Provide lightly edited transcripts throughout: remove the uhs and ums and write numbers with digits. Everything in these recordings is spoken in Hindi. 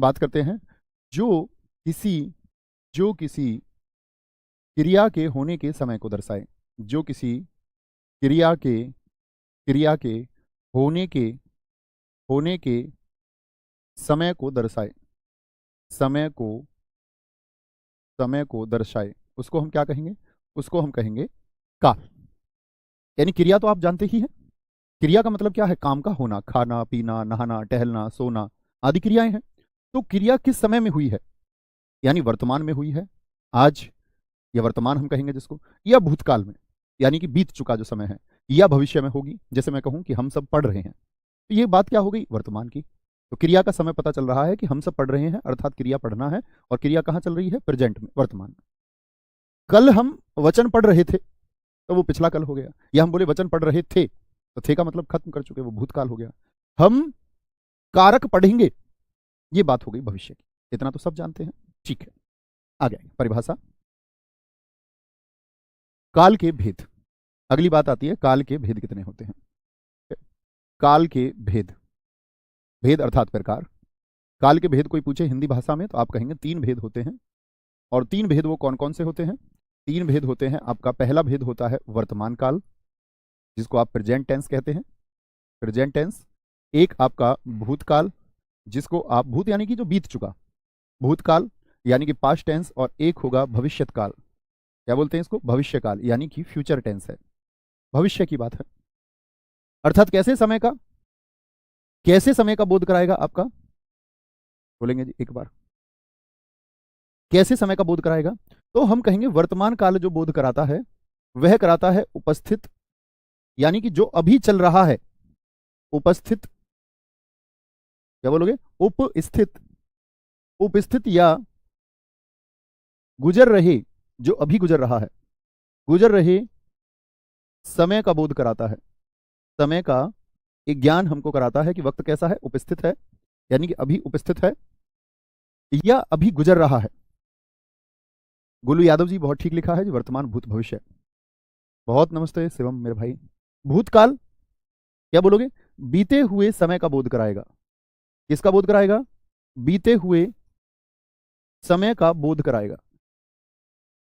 बात करते हैं जो किसी जो किसी क्रिया के होने के समय को दर्शाए। जो किसी क्रिया के होने के समय को दर्शाए। समय को समय को दर्शाए उसको हम क्या कहेंगे? उसको हम कहेंगे काल। यानी क्रिया तो आप जानते ही हैं। क्रिया का मतलब क्या है? काम का होना, खाना पीना, नहाना, टहलना, सोना आदि क्रियाएं हैं। तो क्रिया किस समय में हुई है? यानी वर्तमान में हुई है, आज, या वर्तमान हम कहेंगे जिसको, या भूतकाल में यानी कि बीत चुका जो समय है, या भविष्य में होगी। जैसे मैं कहूं कि हम सब पढ़ रहे हैं, तो ये बात क्या हो गई? वर्तमान की। तो क्रिया का समय पता चल रहा है कि हम सब पढ़ रहे हैं, अर्थात क्रिया पढ़ना है, और क्रिया कहाँ चल रही है? प्रेजेंट में, वर्तमान में। कल हम वचन पढ़ रहे थे, तो वो पिछला कल हो गया। या हम बोले वचन पढ़ रहे थे, तो थे का मतलब खत्म कर चुके, वो भूतकाल हो गया। हम कारक पढ़ेंगे, ये बात हो गई भविष्य की। इतना तो सब जानते हैं। ठीक है, आगे परिभाषा। काल के भेद। अगली बात आती है, काल के भेद कितने होते हैं? काल के भेद, भेद अर्थात प्रकार। काल के भेद कोई पूछे हिंदी भाषा में, तो आप कहेंगे 3 भेद होते हैं। और 3 भेद वो कौन कौन से होते हैं? 3 भेद होते हैं। आपका पहला भेद होता है वर्तमान काल, जिसको आप प्रेजेंट टेंस कहते हैं, प्रेजेंट टेंस। एक आपका भूतकाल, जिसको आप, भूत यानी कि जो बीत चुका, भूतकाल यानी कि पास्ट टेंस। और एक होगा भविष्यत काल, क्या बोलते हैं इसको? भविष्य काल, यानी कि फ्यूचर टेंस है, भविष्य की बात है। अर्थात कैसे समय का बोध कराएगा आपका? बोलेंगे जी एक बार, कैसे समय का बोध कराएगा? तो हम कहेंगे वर्तमान काल जो बोध कराता है, वह कराता है उपस्थित, यानी कि जो अभी चल रहा है, उपस्थित, क्या बोलोगे? उपस्थित, उपस्थित या गुजर रहे, जो अभी गुजर रहा है, गुजर रहे समय का बोध कराता है। समय का एक ज्ञान हमको कराता है कि वक्त कैसा है? उपस्थित है, यानी कि अभी उपस्थित है या अभी गुजर रहा है। गोलू यादव जी बहुत ठीक लिखा है जी, वर्तमान भूत भविष्य। बहुत नमस्ते शिवम मेरे भाई। भूतकाल क्या बोलोगे? बीते हुए समय का बोध कराएगा। किसका बोध कराएगा? बीते हुए समय का बोध कराएगा,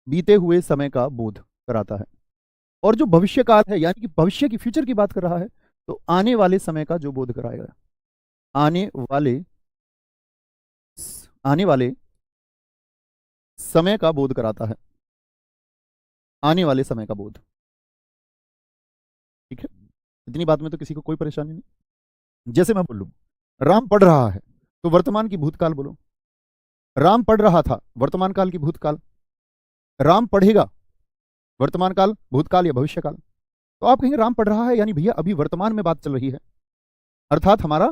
बीते हुए समय का बोध कराता है। और जो भविष्य काल है, यानी कि भविष्य की, फ्यूचर की बात कर रहा है, तो आने वाले समय का जो बोध कराएगा, आने वाले समय का बोध कराता है, आने वाले समय का बोध। ठीक है, इतनी बात में तो किसी को कोई परेशानी नहीं। जैसे मैं बोलूं राम पढ़ रहा है, तो वर्तमान की भूतकाल बोलो। राम पढ़ रहा था, वर्तमान काल की भूतकाल। राम पढ़ेगा, वर्तमान काल, भूतकाल या भविष्य काल। तो आप कहेंगे राम पढ़ रहा है, यानी भैया अभी वर्तमान में बात चल रही है, अर्थात हमारा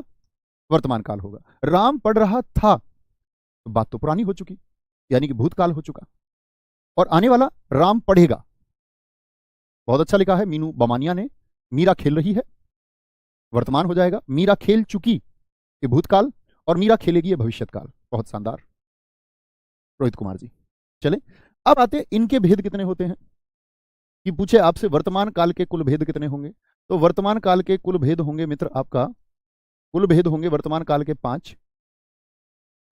वर्तमान काल होगा। राम पढ़ रहा था, तो बात तो पुरानी हो चुकी, यानी कि भूतकाल हो चुका। और आने वाला राम पढ़ेगा, बहुत अच्छा लिखा है मीनू बमानिया ने, मीरा खेल रही है, वर्तमान हो जाएगा। मीरा खेल चुकी, ये भूतकाल, और मीरा खेलेगी, ये भविष्यत काल। बहुत शानदार रोहित कुमार जी। चले अब आते इनके भेद कितने होते हैं, कि पूछे आपसे वर्तमान काल के कुल भेद कितने होंगे। तो वर्तमान काल के कुल भेद होंगे मित्र आपका, कुल भेद होंगे वर्तमान काल के 5।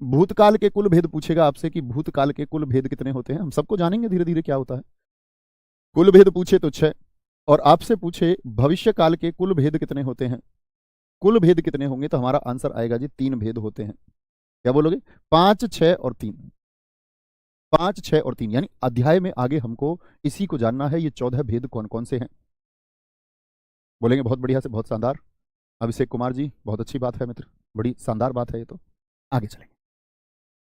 भूतकाल के कुल भेद पूछेगा आपसे कि भूतकाल के कुल भेद कितने होते हैं, हम सबको जानेंगे धीरे धीरे क्या होता है। कुल भेद पूछे तो 6, और आपसे पूछे भविष्य काल के कुल भेद कितने होते हैं, कुल भेद कितने होंगे, तो हमारा आंसर आएगा जी 3 भेद होते हैं। क्या बोलोगे? 5, 6 और 3। 5, 6 और 3, यानी अध्याय में आगे हमको इसी को जानना है, ये 14 भेद कौन कौन से हैं। बोलेंगे बहुत बढ़िया से, बहुत शानदार। अभिषेक कुमार जी बहुत अच्छी बात है मित्र, बड़ी शानदार बात है ये तो। आगे चलेंगे,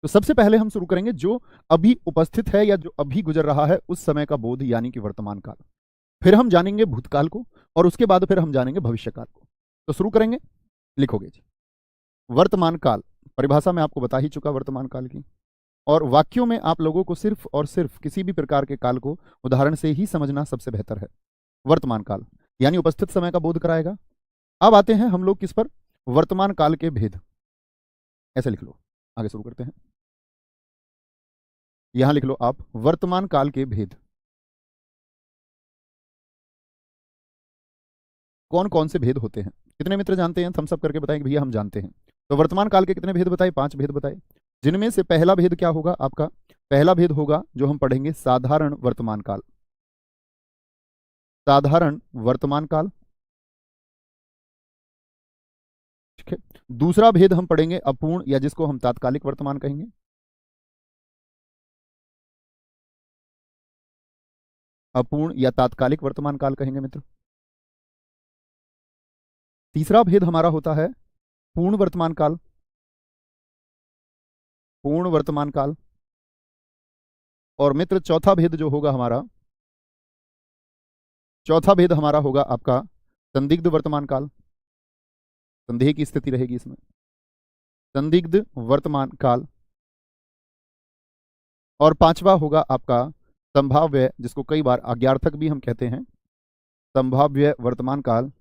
तो सबसे पहले हम शुरू करेंगे जो अभी उपस्थित है या जो अभी गुजर रहा है, उस समय का बोध, यानी कि वर्तमान काल। फिर हम जानेंगे भूतकाल को, और उसके बाद फिर हम जानेंगे भविष्य काल को। तो शुरू करेंगे, लिखोगे जी। वर्तमान काल, परिभाषा में आपको बता ही चुका वर्तमान काल की, और वाक्यों में आप लोगों को सिर्फ और सिर्फ किसी भी प्रकार के काल को उदाहरण से ही समझना सबसे बेहतर है। वर्तमान काल यानी उपस्थित समय का बोध कराएगा। अब आते हैं हम लोग किस पर? वर्तमान काल के भेद। ऐसे लिख लो, आगे शुरू करते हैं। यहां लिख लो आप वर्तमान काल के भेद। कौन कौन से भेद होते हैं? कितने मित्र जानते हैं? थम्स अप करके बताएं कि भैया हम जानते हैं। तो वर्तमान काल के कितने भेद बताए? 5 भेद बताए, जिनमें से पहला भेद क्या होगा आपका? पहला भेद होगा जो हम पढ़ेंगे साधारण वर्तमान काल। साधारण वर्तमान काल, ठीक है। दूसरा भेद हम पढ़ेंगे अपूर्ण, या जिसको हम तात्कालिक वर्तमान कहेंगे। अपूर्ण या तात्कालिक वर्तमान काल कहेंगे मित्र। तीसरा भेद हमारा होता है पूर्ण वर्तमान काल। पूर्ण वर्तमान काल। और मित्र चौथा भेद जो होगा हमारा, चौथा भेद हमारा होगा आपका संदिग्ध वर्तमान काल। संदेह की स्थिति रहेगी इसमें, संदिग्ध वर्तमान काल। और पांचवा होगा आपका संभाव्य, जिसको कई बार अज्ञार्थक भी हम कहते हैं, संभाव्य वर्तमान काल,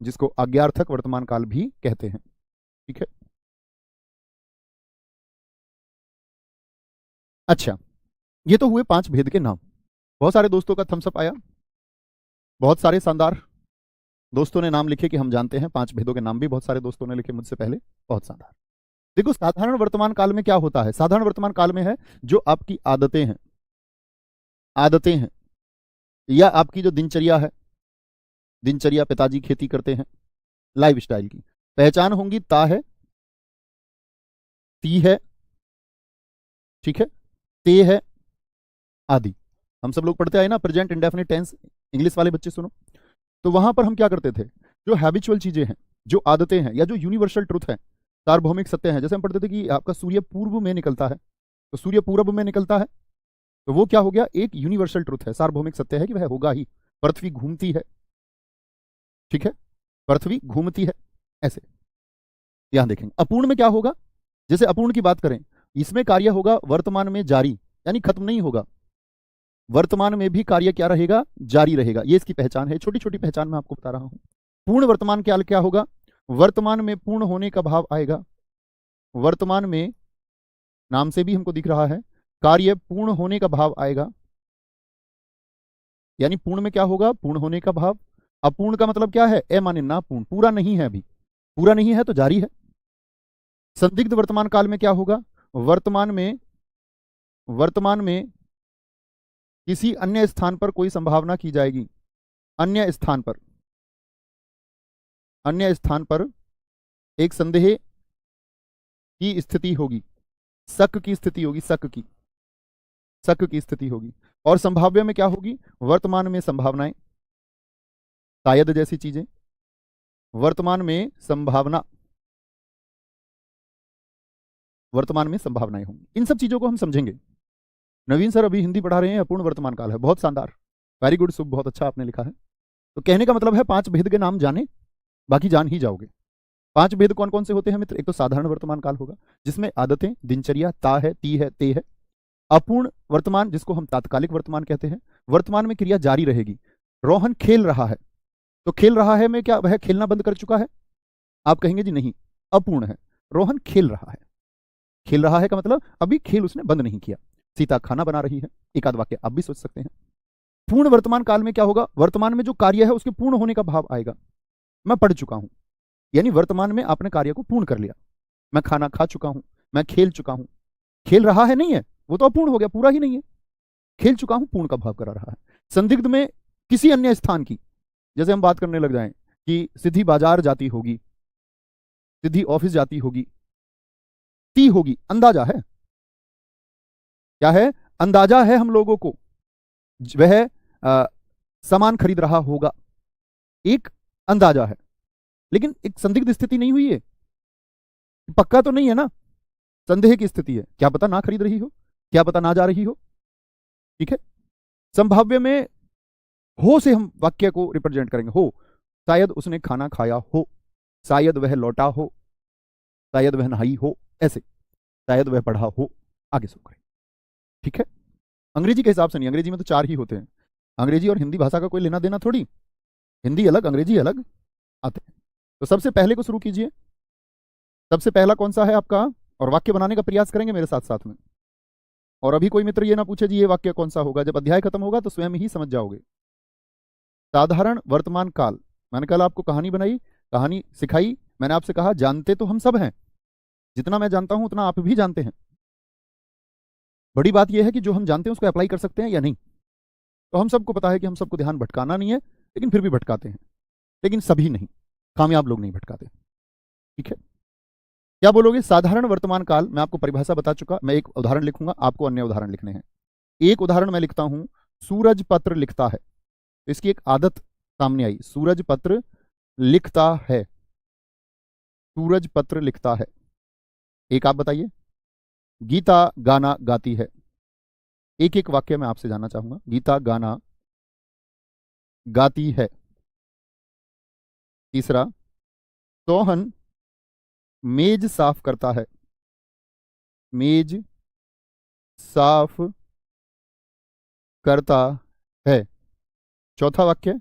जिसको अज्ञार्थक वर्तमान काल भी कहते हैं, ठीक है। अच्छा, ये तो हुए 5 भेद के नाम। बहुत सारे दोस्तों का थम्स अप आया, बहुत सारे शानदार दोस्तों ने नाम लिखे कि हम जानते हैं। 5 भेदों के नाम भी बहुत सारे दोस्तों ने लिखे मुझसे पहले, बहुत शानदार। देखो साधारण वर्तमान काल में क्या होता है? साधारण वर्तमान काल में है जो आपकी आदतें हैं, आदतें हैं, या आपकी जो दिनचर्या है, दिनचर्या, पिताजी खेती करते हैं, लाइफ स्टाइल की पहचान होंगी। ता है, ती है, ठीक है, ते है, आदि। हम सब लोग पढ़ते आए ना प्रेजेंट इंडेफिनिट टेंस, इंग्लिश वाले बच्चे सुनो। तो वहां पर हम क्या करते थे? जो हैबिचुअल चीजें हैं, जो आदतें हैं, या जो यूनिवर्सल ट्रुथ है, सार्वभौमिक सत्य है। जैसे हम पढ़ते थे कि आपका सूर्य पूर्व में निकलता है, तो सूर्य पूरब में निकलता है, तो वो क्या हो गया? एक यूनिवर्सल ट्रुथ है, सार्वभौमिक सत्य है कि वह होगा ही। पृथ्वी घूमती है, ठीक है, पृथ्वी घूमती है, ऐसे यहां देखेंगे। अपूर्ण में क्या होगा? जैसे अपूर्ण की बात करें, इसमें कार्य होगा वर्तमान में जारी, यानी खत्म नहीं होगा। वर्तमान में भी कार्य क्या रहेगा? जारी रहेगा। ये इसकी पहचान है, छोटी छोटी पहचान मैं आपको बता रहा हूं। पूर्ण वर्तमान काल क्या होगा? वर्तमान में पूर्ण होने का भाव आएगा। वर्तमान में, नाम से भी हमको दिख रहा है, कार्य पूर्ण होने का भाव आएगा। यानी पूर्ण में क्या होगा? पूर्ण होने का भाव। अपूर्ण का मतलब क्या है? ए माने ना पूर्ण, पूरा नहीं है, अभी पूरा नहीं है तो जारी है। संदिग्ध वर्तमान काल में क्या होगा? वर्तमान में किसी अन्य स्थान पर कोई संभावना की जाएगी, अन्य स्थान पर, अन्य स्थान पर एक संदेह की स्थिति होगी, शक की स्थिति होगी, शक की स्थिति होगी। और संभाव्य में क्या होगी? वर्तमान में संभावनाएं, शायद जैसी चीजें, वर्तमान में संभावना, वर्तमान में संभावनाएं होंगी। इन सब चीजों को हम समझेंगे। नवीन सर अभी हिंदी पढ़ा रहे हैं, अपूर्ण वर्तमान काल है, बहुत शानदार, वेरी गुड, शुभ, बहुत अच्छा आपने लिखा है। तो कहने का मतलब है 5 भेद के नाम जाने, बाकी जान ही जाओगे। 5 भेद कौन कौन से होते हैं मित्र? एक तो साधारण वर्तमान काल होगा, जिसमें आदतें, दिनचर्या, ता है, ती है, ते है। अपूर्ण वर्तमान, जिसको हम तात्कालिक वर्तमान कहते हैं, वर्तमान में क्रिया जारी रहेगी। रोहन खेल रहा है, तो खेल रहा है में क्या वह खेलना बंद कर चुका है? आप कहेंगे जी नहीं, अपूर्ण है। रोहन खेल रहा है, खेल रहा है का मतलब अभी खेल उसने बंद नहीं किया। सीता खाना बना रही है, एक आध वाक्य आप भी सोच सकते हैं। पूर्ण वर्तमान काल में क्या होगा? वर्तमान में जो कार्य है उसके पूर्ण होने का भाव आएगा। मैं पढ़ चुका हूं, यानी वर्तमान में आपने कार्य को पूर्ण कर लिया। मैं खाना खा चुका हूं, मैं खेल चुका हूं। खेल रहा है नहीं है, वो तो अपूर्ण हो गया, पूरा ही नहीं है। खेल चुका हूं पूर्ण का भाव करा रहा है। संदिग्ध में किसी अन्य स्थान की, जैसे हम बात करने लग जाएं कि सिद्धि बाजार जाती होगी, सिद्धि ऑफिस जाती होगी, ती होगी, अंदाजा है, क्या है? अंदाजा है हम लोगों को, वह सामान खरीद रहा होगा, एक अंदाजा है। लेकिन एक संदिग्ध स्थिति नहीं हुई है, पक्का तो नहीं है ना, संदेह की स्थिति है, क्या पता ना खरीद रही हो, क्या पता ना जा रही हो, ठीक है। संभाव्य में हो से हम वाक्य को रिप्रेजेंट करेंगे। हो, शायद उसने खाना खाया हो, शायद वह लौटा हो, शायद वह नहाई हो, ऐसे, शायद वह पढ़ा हो, आगे शुरू करें, ठीक है। अंग्रेजी के हिसाब से नहीं, अंग्रेजी में तो 4 ही होते हैं। अंग्रेजी और हिंदी भाषा का कोई लेना देना थोड़ी, हिंदी अलग अंग्रेजी अलग आते हैं। तो सबसे पहले को शुरू कीजिए। सबसे पहला कौन सा है आपका? और वाक्य बनाने का प्रयास करेंगे मेरे साथ साथ में। और अभी कोई मित्र ये ना पूछे जी ये वाक्य कौन सा होगा, जब अध्याय खत्म होगा तो स्वयं ही समझ जाओगे। साधारण वर्तमान काल, मैंने कल आपको कहानी बनाई, कहानी सिखाई, मैंने आपसे कहा जानते तो हम सब हैं, जितना मैं जानता हूं उतना आप भी जानते हैं। बड़ी बात यह है कि जो हम जानते हैं उसको अप्लाई कर सकते हैं या नहीं। तो हम सबको पता है कि हम सबको ध्यान भटकाना नहीं है, लेकिन फिर भी भटकाते हैं, लेकिन सभी नहीं, कामयाब लोग नहीं भटकाते। ठीक है, क्या बोलोगे? साधारण वर्तमान काल, मैं आपको परिभाषा बता चुका, मैं एक उदाहरण लिखूंगा, आपको अन्य उदाहरण लिखने हैं। एक उदाहरण मैं लिखता हूं, सूरज पत्र लिखता है। तो इसकी एक आदत सामने आई, सूरज पत्र लिखता है, सूरज पत्र लिखता है। एक आप बताइए, गीता गाना गाती है। एक एक वाक्य मैं आपसे जानना चाहूंगा। गीता गाना गाती है। तीसरा, सोहन मेज साफ करता है, मेज साफ करता है। चौथा वाक्य,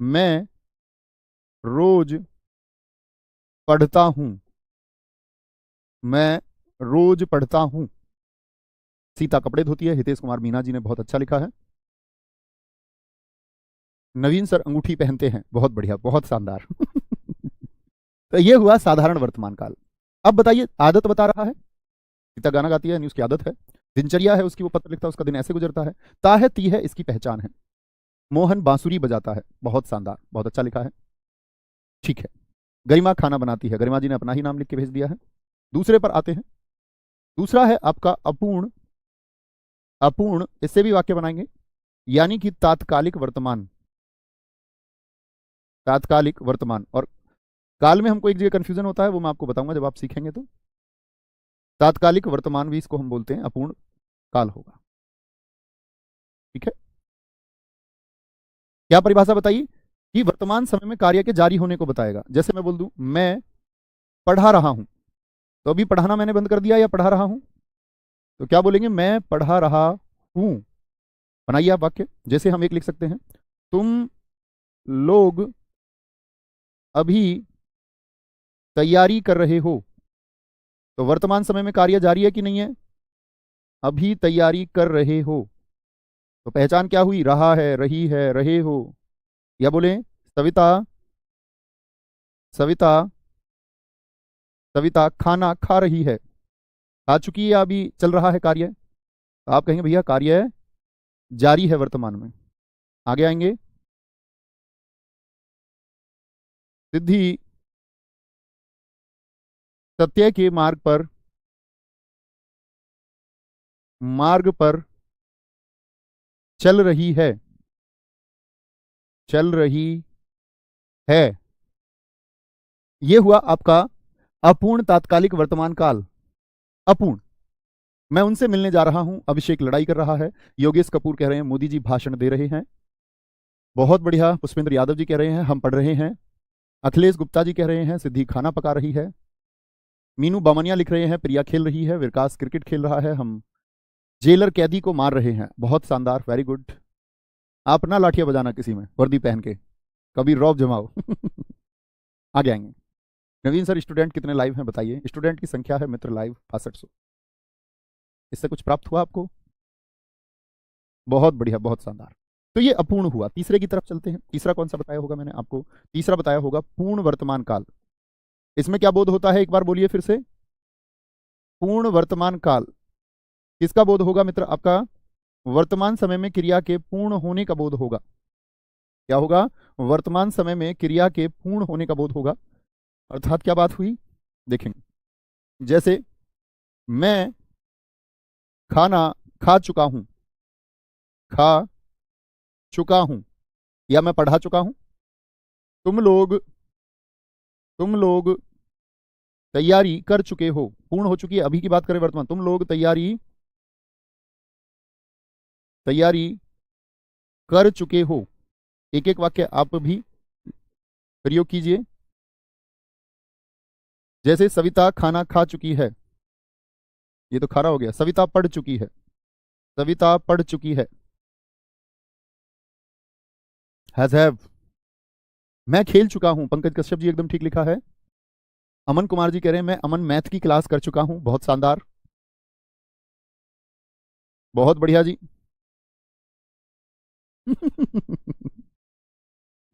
मैं रोज पढ़ता हूं, मैं रोज पढ़ता हूं। सीता कपड़े धोती है, हितेश कुमार मीना जी ने बहुत अच्छा लिखा है। नवीन सर अंगूठी पहनते हैं, बहुत बढ़िया, बहुत शानदार। तो ये हुआ साधारण वर्तमान काल। अब बताइए, आदत बता रहा है, सीता गाना गाती है यानी उसकी आदत है। दिनचर्या है उसकी, वो पत्र लिखता है, उसका दिन ऐसे गुजरता है। ता है ती है, इसकी पहचान है। मोहन बांसुरी बजाता है, बहुत शानदार, बहुत अच्छा लिखा है। ठीक है, गरिमा खाना बनाती है, गरिमा जी ने अपना ही नाम लिख के भेज दिया है। दूसरे पर आते हैं, दूसरा है आपका अपूर्ण। अपूर्ण, इससे भी वाक्य बनाएंगे, यानी कि तात्कालिक वर्तमान, तात्कालिक वर्तमान। और काल में हमको एक जगह कंफ्यूजन होता है, वो मैं आपको बताऊंगा जब आप सीखेंगे। तो तात्कालिक वर्तमान भी इसको हम बोलते हैं, अपूर्ण काल होगा। ठीक है, क्या परिभाषा बताइए कि वर्तमान समय में कार्य के जारी होने को बताएगा। जैसे मैं बोल दूं, मैं पढ़ा रहा हूं, तो अभी पढ़ाना मैंने बंद कर दिया या पढ़ा रहा हूं? तो क्या बोलेंगे? मैं पढ़ा रहा हूं। बनाइए आप वाक्य। जैसे हम एक लिख सकते हैं, तुम लोग अभी तैयारी कर रहे हो। तो वर्तमान समय में कार्य जारी है कि नहीं है? अभी तैयारी कर रहे हो। तो पहचान क्या हुई? रहा है, रही है, रहे हो। या बोले सविता, सविता, सविता खाना खा रही है। खा चुकी है या अभी चल रहा है कार्य? तो आप कहेंगे भैया कार्य जारी है वर्तमान में। आगे आएंगे, सिद्धि सत्य के मार्ग पर चल रही है, चल रही है। यह हुआ आपका अपूर्ण तात्कालिक वर्तमान काल। अपूर्ण, मैं उनसे मिलने जा रहा हूं, अभिषेक लड़ाई कर रहा है, योगेश कपूर कह रहे हैं मोदी जी भाषण दे रहे हैं, बहुत बढ़िया, पुष्पेंद्र यादव जी कह रहे हैं हम पढ़ रहे हैं, अखिलेश गुप्ता जी कह रहे हैं सिद्धि खाना पका रही है, मीनू बामनिया लिख रहे हैं प्रिया खेल रही है, विकास क्रिकेट खेल रहा है, हम जेलर कैदी को मार रहे हैं। बहुत शानदार, वेरी गुड। आप ना लाठियां बजाना किसी में वर्दी पहन के, कभी रौब जमाओ। आगे आएंगे, नवीन सर स्टूडेंट कितने लाइव हैं बताइए। स्टूडेंट की संख्या है मित्र लाइव 6500। इससे कुछ प्राप्त हुआ आपको? बहुत बढ़िया, बहुत शानदार। तो ये अपूर्ण हुआ। तीसरे की तरफ चलते हैं। तीसरा कौन सा बताया होगा मैंने आपको? तीसरा बताया होगा पूर्ण वर्तमान काल। इसमें क्या बोध होता है, एक बार बोलिए फिर से। पूर्ण वर्तमान काल किसका बोध होगा मित्र? आपका वर्तमान समय में क्रिया के पूर्ण होने का बोध होगा। क्या होगा? वर्तमान समय में क्रिया के पूर्ण होने का बोध होगा। अर्थात क्या बात हुई, देखेंगे। जैसे मैं खाना खा चुका हूं, खा चुका हूं, या मैं पढ़ा चुका हूं। तुम लोग तैयारी कर चुके हो, पूर्ण हो चुकी है। अभी की बात करें वर्तमान, तुम लोग तैयारी कर चुके हो। एक एक वाक्य आप भी प्रयोग कीजिए। जैसे सविता खाना खा चुकी है, ये तो खारा हो गया। सविता पढ़ चुकी है, सविता पढ़ चुकी है। हैव, मैं खेल चुका हूं, पंकज कश्यप जी एकदम ठीक लिखा है। अमन कुमार जी कह रहे हैं मैं अमन मैथ की क्लास कर चुका हूं, बहुत शानदार, बहुत बढ़िया जी।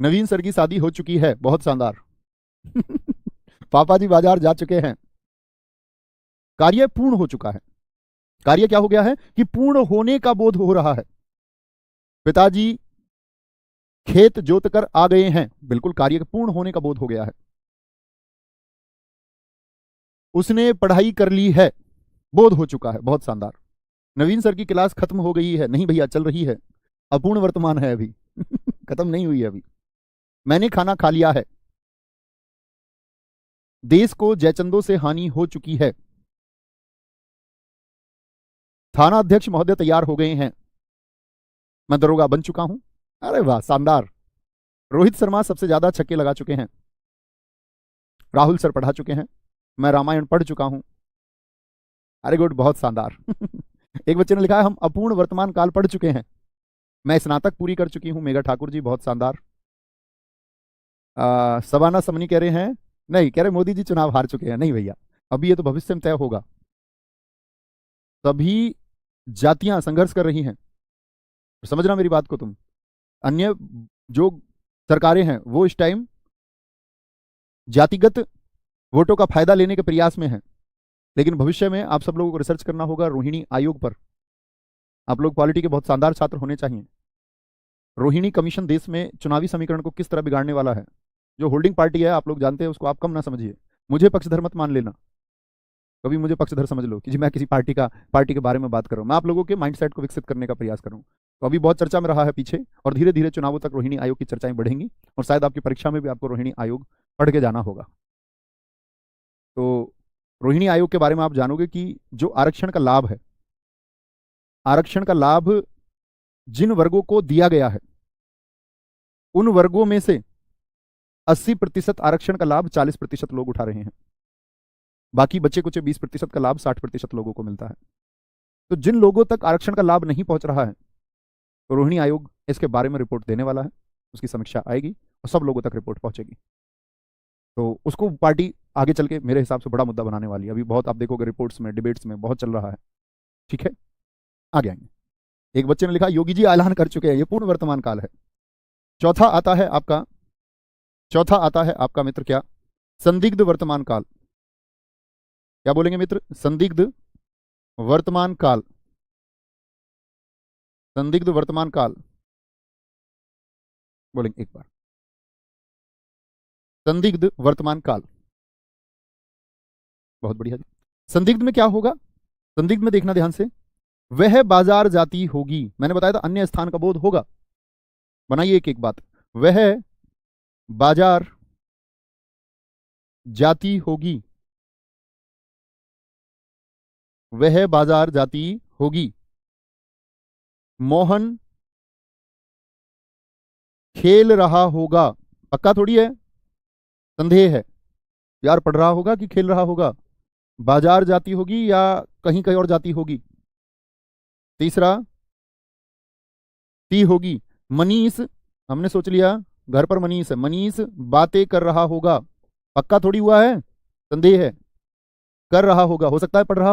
नवीन सर की शादी हो चुकी है, बहुत शानदार। पापा जी बाजार जा चुके हैं, कार्य पूर्ण हो चुका है। कार्य क्या हो गया है कि पूर्ण होने का बोध हो रहा है। पिताजी खेत जोत कर आ गए हैं, बिल्कुल कार्य पूर्ण होने का बोध हो गया है। उसने पढ़ाई कर ली है, बोध हो चुका है, बहुत शानदार। नवीन सर की क्लास खत्म हो गई है, नहीं भैया चल रही है, अपूर्ण वर्तमान है अभी खत्म नहीं हुई है अभी। मैंने खाना खा लिया है। देश को जयचंदों से हानि हो चुकी है। थाना अध्यक्ष महोदय तैयार हो गए हैं। मैं दरोगा बन चुका हूं। अरे वाह शानदार। रोहित शर्मा सबसे ज्यादा छक्के लगा चुके हैं। राहुल सर पढ़ा चुके हैं। मैं रामायण पढ़ चुका हूं। अरे गुड, बहुत शानदार एक बच्चे ने लिखा है हम अपूर्ण वर्तमान काल पढ़ चुके हैं। मैं स्नातक पूरी कर चुकी हूं। मेघा ठाकुर जी बहुत शानदार। सवाना समनी कह रहे हैं, नहीं कह रहे मोदी जी चुनाव हार चुके हैं। नहीं भैया, अभी ये तो भविष्य में तय होगा। सभी जातियां संघर्ष कर रही हैं, समझना मेरी बात को तुम। अन्य जो सरकारें हैं वो इस टाइम जातिगत वोटों का फायदा लेने के प्रयास में हैं, लेकिन भविष्य में आप सब लोगों को रिसर्च करना होगा रोहिणी आयोग पर। आप लोग पॉलिटी के बहुत शानदार छात्र होने चाहिए। रोहिणी कमीशन देश में चुनावी समीकरण को किस तरह बिगाड़ने वाला है। जो होल्डिंग पार्टी है आप लोग जानते हैं, उसको आप कम ना समझिए। मुझे पक्षधर मत मान लेना, कभी मुझे पक्षधर समझ लो कि जी मैं किसी पार्टी के बारे में बात कर रहा हूं। मैं आप लोगों के माइंडसेट को विकसित करने का प्रयास कर रहा हूं। तो अभी बहुत चर्चा में रहा है पीछे, और धीरे धीरे चुनावों तक रोहिणी आयोग की चर्चाएं बढ़ेंगी, और शायद आपकी परीक्षा में भी आपको रोहिणी आयोग पढ़ के जाना होगा। तो रोहिणी आयोग के बारे में आप जानोगे कि जो आरक्षण का लाभ है, आरक्षण का लाभ जिन वर्गों को दिया गया है उन वर्गों में से 80% आरक्षण का लाभ 40% लोग उठा रहे हैं। बाकी बच्चे कुछ 20% का लाभ 60% लोगों को मिलता है। तो जिन लोगों तक आरक्षण का लाभ नहीं पहुंच रहा है, तो रोहिणी आयोग इसके बारे में रिपोर्ट देने वाला है। उसकी समीक्षा आएगी और सब लोगों तक रिपोर्ट पहुंचेगी। तो उसको पार्टी आगे चल के मेरे हिसाब से बड़ा मुद्दा बनाने वाली है। अभी बहुत आप देखोगे रिपोर्ट्स में, डिबेट्स में बहुत चल रहा है। ठीक है, आगे आएंगे। एक बच्चे ने लिखा योगी जी ऐलान कर चुके हैं, ये पूर्ण वर्तमान काल है। चौथा आता है आपका मित्र क्या, संदिग्ध वर्तमान काल। क्या बोलेंगे मित्र, संदिग्ध वर्तमान काल। संदिग्ध वर्तमान काल बोलेंगे एक बार, संदिग्ध वर्तमान काल। बहुत बढ़िया जी। संदिग्ध में क्या होगा, संदिग्ध में देखना ध्यान से, वह बाजार जाती होगी। मैंने बताया था अन्य स्थान का बोध होगा। बनाइए एक एक बात, वह बाजार जाती होगी, वह बाजार जाती होगी। मोहन खेल रहा होगा, पक्का थोड़ी है, संदेह है। यार पढ़ रहा होगा कि खेल रहा होगा, बाजार जाती होगी या कहीं कहीं और जाती होगी। तीसरा ती होगी। मनीष, हमने सोच लिया घर पर मनीष है, मनीष बातें कर रहा होगा, पक्का थोड़ी हुआ है, संदेह है। कर रहा होगा, हो सकता है पढ़ रहा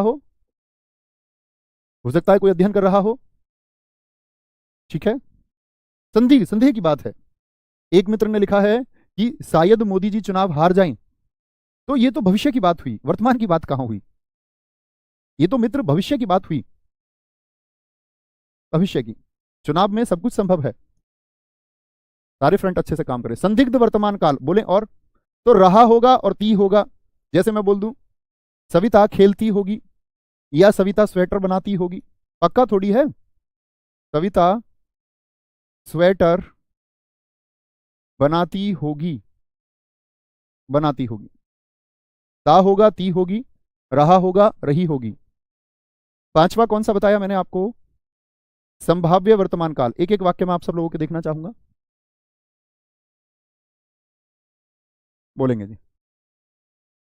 हो सकता है कोई अध्ययन कर रहा हो। ठीक है, संदेह, संदेह की बात है। एक मित्र ने लिखा है कि शायद मोदी जी चुनाव हार जाएं। तो ये तो भविष्य की बात हुई, वर्तमान की बात कहां हुई। ये तो मित्र भविष्य की बात हुई, भविष्य की। चुनाव में सब कुछ संभव है, सारे फ्रंट अच्छे से काम करें। संदिग्ध वर्तमान काल बोले, और तो रहा होगा और ती होगा। जैसे मैं बोल दूं सविता खेलती होगी या सविता स्वेटर बनाती होगी, पक्का थोड़ी है, सविता स्वेटर बनाती होगी, बनाती होगी। ता होगा, ती होगी, रहा होगा, रही होगी। पांचवा कौन सा बताया मैंने आपको, संभाव्य वर्तमान काल। एक एक वाक्य में आप सब लोगों को देखना चाहूंगा, बोलेंगे जी।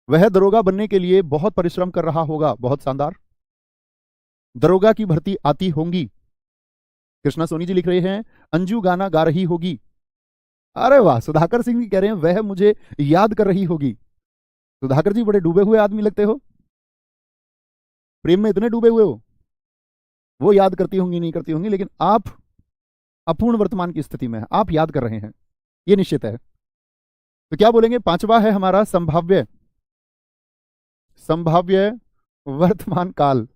वह दरोगा बनने के लिए बहुत परिश्रम कर रहा होगा, बहुत शानदार। दरोगा की भर्ती आती होंगी। कृष्णा सोनी जी लिख रहे हैं अंजू गाना गा रही होगी। अरे वाह, सुधाकर सिंह जी कह रहे हैं वह मुझे याद कर रही होगी। सुधाकर जी बड़े डूबे हुए आदमी लगते हो, प्रेम में इतने डूबे हुए हो। वो याद करती होंगी नहीं करती होंगी, लेकिन आप अपूर्ण वर्तमान की स्थिति में हैं, आप याद कर रहे हैं, ये निश्चित है। तो क्या बोलेंगे, पांचवा है हमारा संभाव्य संभाव्य वर्तमान काल।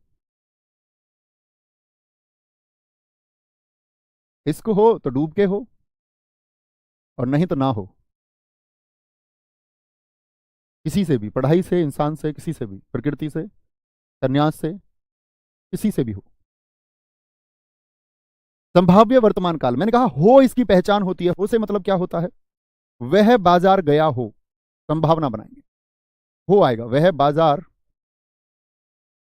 इसको हो तो डूब के हो और नहीं तो ना हो। किसी से भी, पढ़ाई से, इंसान से, किसी से भी, प्रकृति से, संन्यास से, किसी से भी हो। संभाव्य वर्तमान काल, मैंने कहा हो इसकी पहचान होती है। हो से मतलब क्या होता है? वह बाजार गया हो, संभावना बनाएंगे, हो आएगा। वह बाजार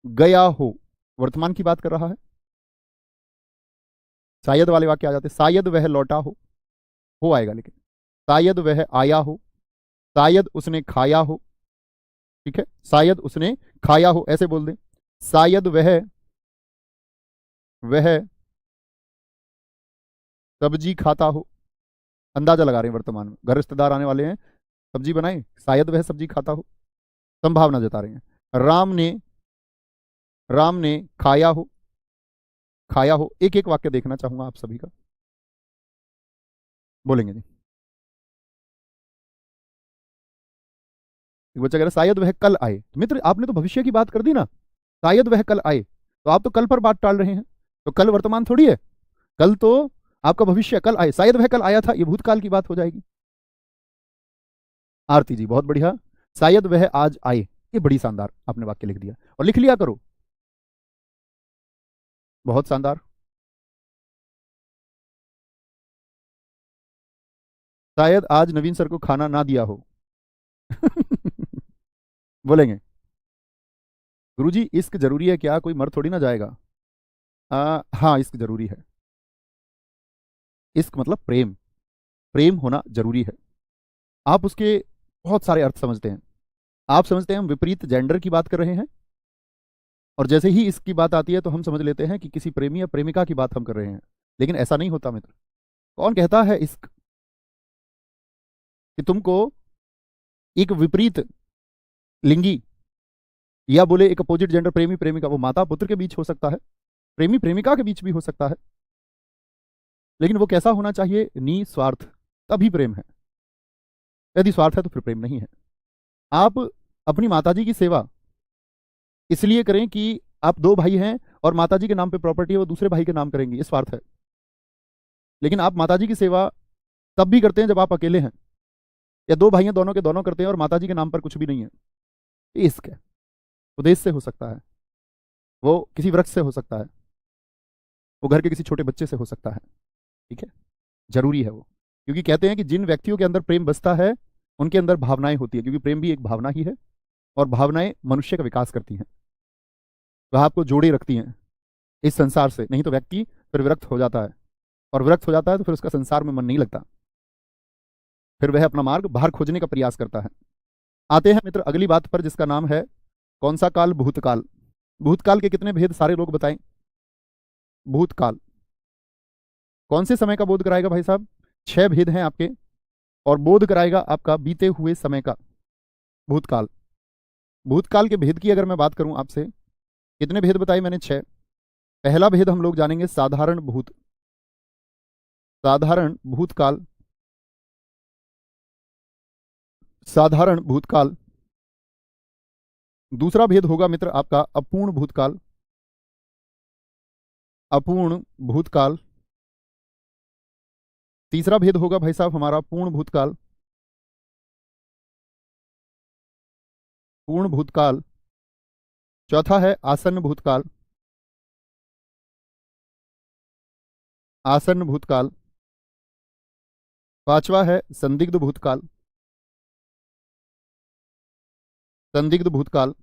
गया हो, वर्तमान की बात कर रहा है। शायद वाले वाक्य आ जाते, शायद वह लौटा हो आएगा। लेकिन शायद वह आया हो, शायद उसने खाया हो, ठीक है, शायद उसने खाया हो, ऐसे बोल दें। शायद वह सब्जी खाता हो, अंदाजा लगा रहे हैं वर्तमान में। घर रिश्तेदार आने वाले हैं, सब्जी बनाई, शायद वह सब्जी खाता हो, संभावना जता रहे हैं। राम ने खाया हो। एक एक वाक्य देखना चाहूंगा आप सभी का, बोलेंगे जी। एक बच्चा कह रहा शायद वह कल आए। तो मित्र आपने तो भविष्य की बात कर दी ना, शायद वह कल आए, तो आप तो कल पर बात टाल रहे हैं। तो कल वर्तमान थोड़ी है, कल तो आपका भविष्य, कल आए। शायद वह कल आया था, ये भूतकाल की बात हो जाएगी। आरती जी बहुत बढ़िया, शायद वह आज आए, ये बड़ी शानदार आपने वाक्य लिख दिया और लिख लिया करो, बहुत शानदार। शायद आज नवीन सर को खाना ना दिया हो। बोलेंगे गुरुजी इश्क जरूरी है क्या? कोई मर थोड़ी ना जाएगा। हाँ इश्क जरूरी है। इश्क मतलब प्रेम, प्रेम होना जरूरी है। आप उसके बहुत सारे अर्थ समझते हैं। आप समझते हैं हम विपरीत जेंडर की बात कर रहे हैं, और जैसे ही इसकी बात आती है तो हम समझ लेते हैं कि किसी प्रेमी या प्रेमिका की बात हम कर रहे हैं। लेकिन ऐसा नहीं होता मित्र। कौन कहता है इश्क कि तुमको एक विपरीत लिंगी या बोले एक अपोजिट जेंडर प्रेमी प्रेमिका, वो माता पुत्र के बीच हो सकता है, प्रेमी प्रेमिका के बीच भी हो सकता है, लेकिन वो कैसा होना चाहिए? निस्वार्थ, तभी प्रेम है। यदि स्वार्थ है तो फिर प्रेम नहीं है। आप अपनी माताजी की सेवा इसलिए करें कि आप दो भाई हैं और माताजी के नाम पे प्रॉपर्टी है, वो दूसरे भाई के नाम करेंगे, ये स्वार्थ है। लेकिन आप माताजी की सेवा तब भी करते हैं जब आप अकेले हैं, या दो भाई हैं दोनों के दोनों करते हैं और माताजी के नाम पर कुछ भी नहीं है, ये इश्क है। उद्देश्य से हो सकता है, वो किसी वृक्ष से हो सकता है, वो घर के किसी छोटे बच्चे से हो सकता है, ठीक है, जरूरी है वो। क्योंकि कहते हैं कि जिन व्यक्तियों के अंदर प्रेम बसता है उनके अंदर भावनाएं होती है, क्योंकि प्रेम भी एक भावना ही है, और भावनाएं मनुष्य का विकास करती हैं, वह आपको जोड़े रखती हैं इस संसार से। नहीं तो व्यक्ति फिर विरक्त हो जाता है, और विरक्त हो जाता है तो फिर उसका संसार में मन नहीं लगता, फिर वह अपना मार्ग बाहर खोजने का प्रयास करता है। आते हैं मित्र अगली बात पर, जिसका नाम है कौन सा काल? भूतकाल। भूतकाल के कितने भेद सारे लोग बताएं? भूतकाल कौन से समय का बोध कराएगा भाई साहब? 6 भेद हैं आपके, और बोध कराएगा आपका बीते हुए समय का। भूतकाल, भूतकाल के भेद की अगर मैं बात करूं आपसे, कितने भेद बताए मैंने? 6। पहला भेद हम लोग जानेंगे साधारण भूतकाल। साधारण भूतकाल। दूसरा भेद होगा मित्र आपका अपूर्ण भूतकाल। अपूर्ण भूतकाल। तीसरा भेद होगा भाई साहब हमारा पूर्ण भूतकाल। पूर्ण भूतकाल। चौथा है आसन्न भूतकाल। आसन्न भूतकाल। पांचवा है संदिग्ध भूतकाल। संदिग्ध भूतकाल।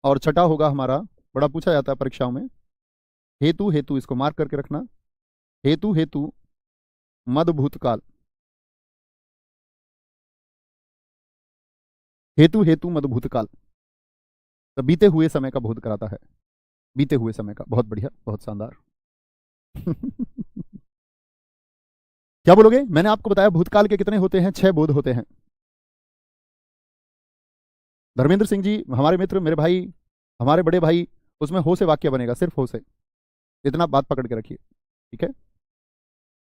और छठा होगा हमारा, बड़ा पूछा जाता है परीक्षाओं में, हेतु हेतु, इसको मार्क करके रखना, हेतु हेतु मद भूतकाल। हेतु हेतु मद भूतकाल, तो बीते हुए समय का बोध कराता है। बीते हुए समय का, बहुत बढ़िया, बहुत शानदार। क्या बोलोगे? मैंने आपको बताया भूतकाल के कितने होते हैं? 6 बोध होते हैं। धर्मेंद्र सिंह जी हमारे मित्र, मेरे भाई, हमारे बड़े भाई, उसमें हो से वाक्य बनेगा, सिर्फ हो से। इतना बात पकड़ के रखिए, ठीक है।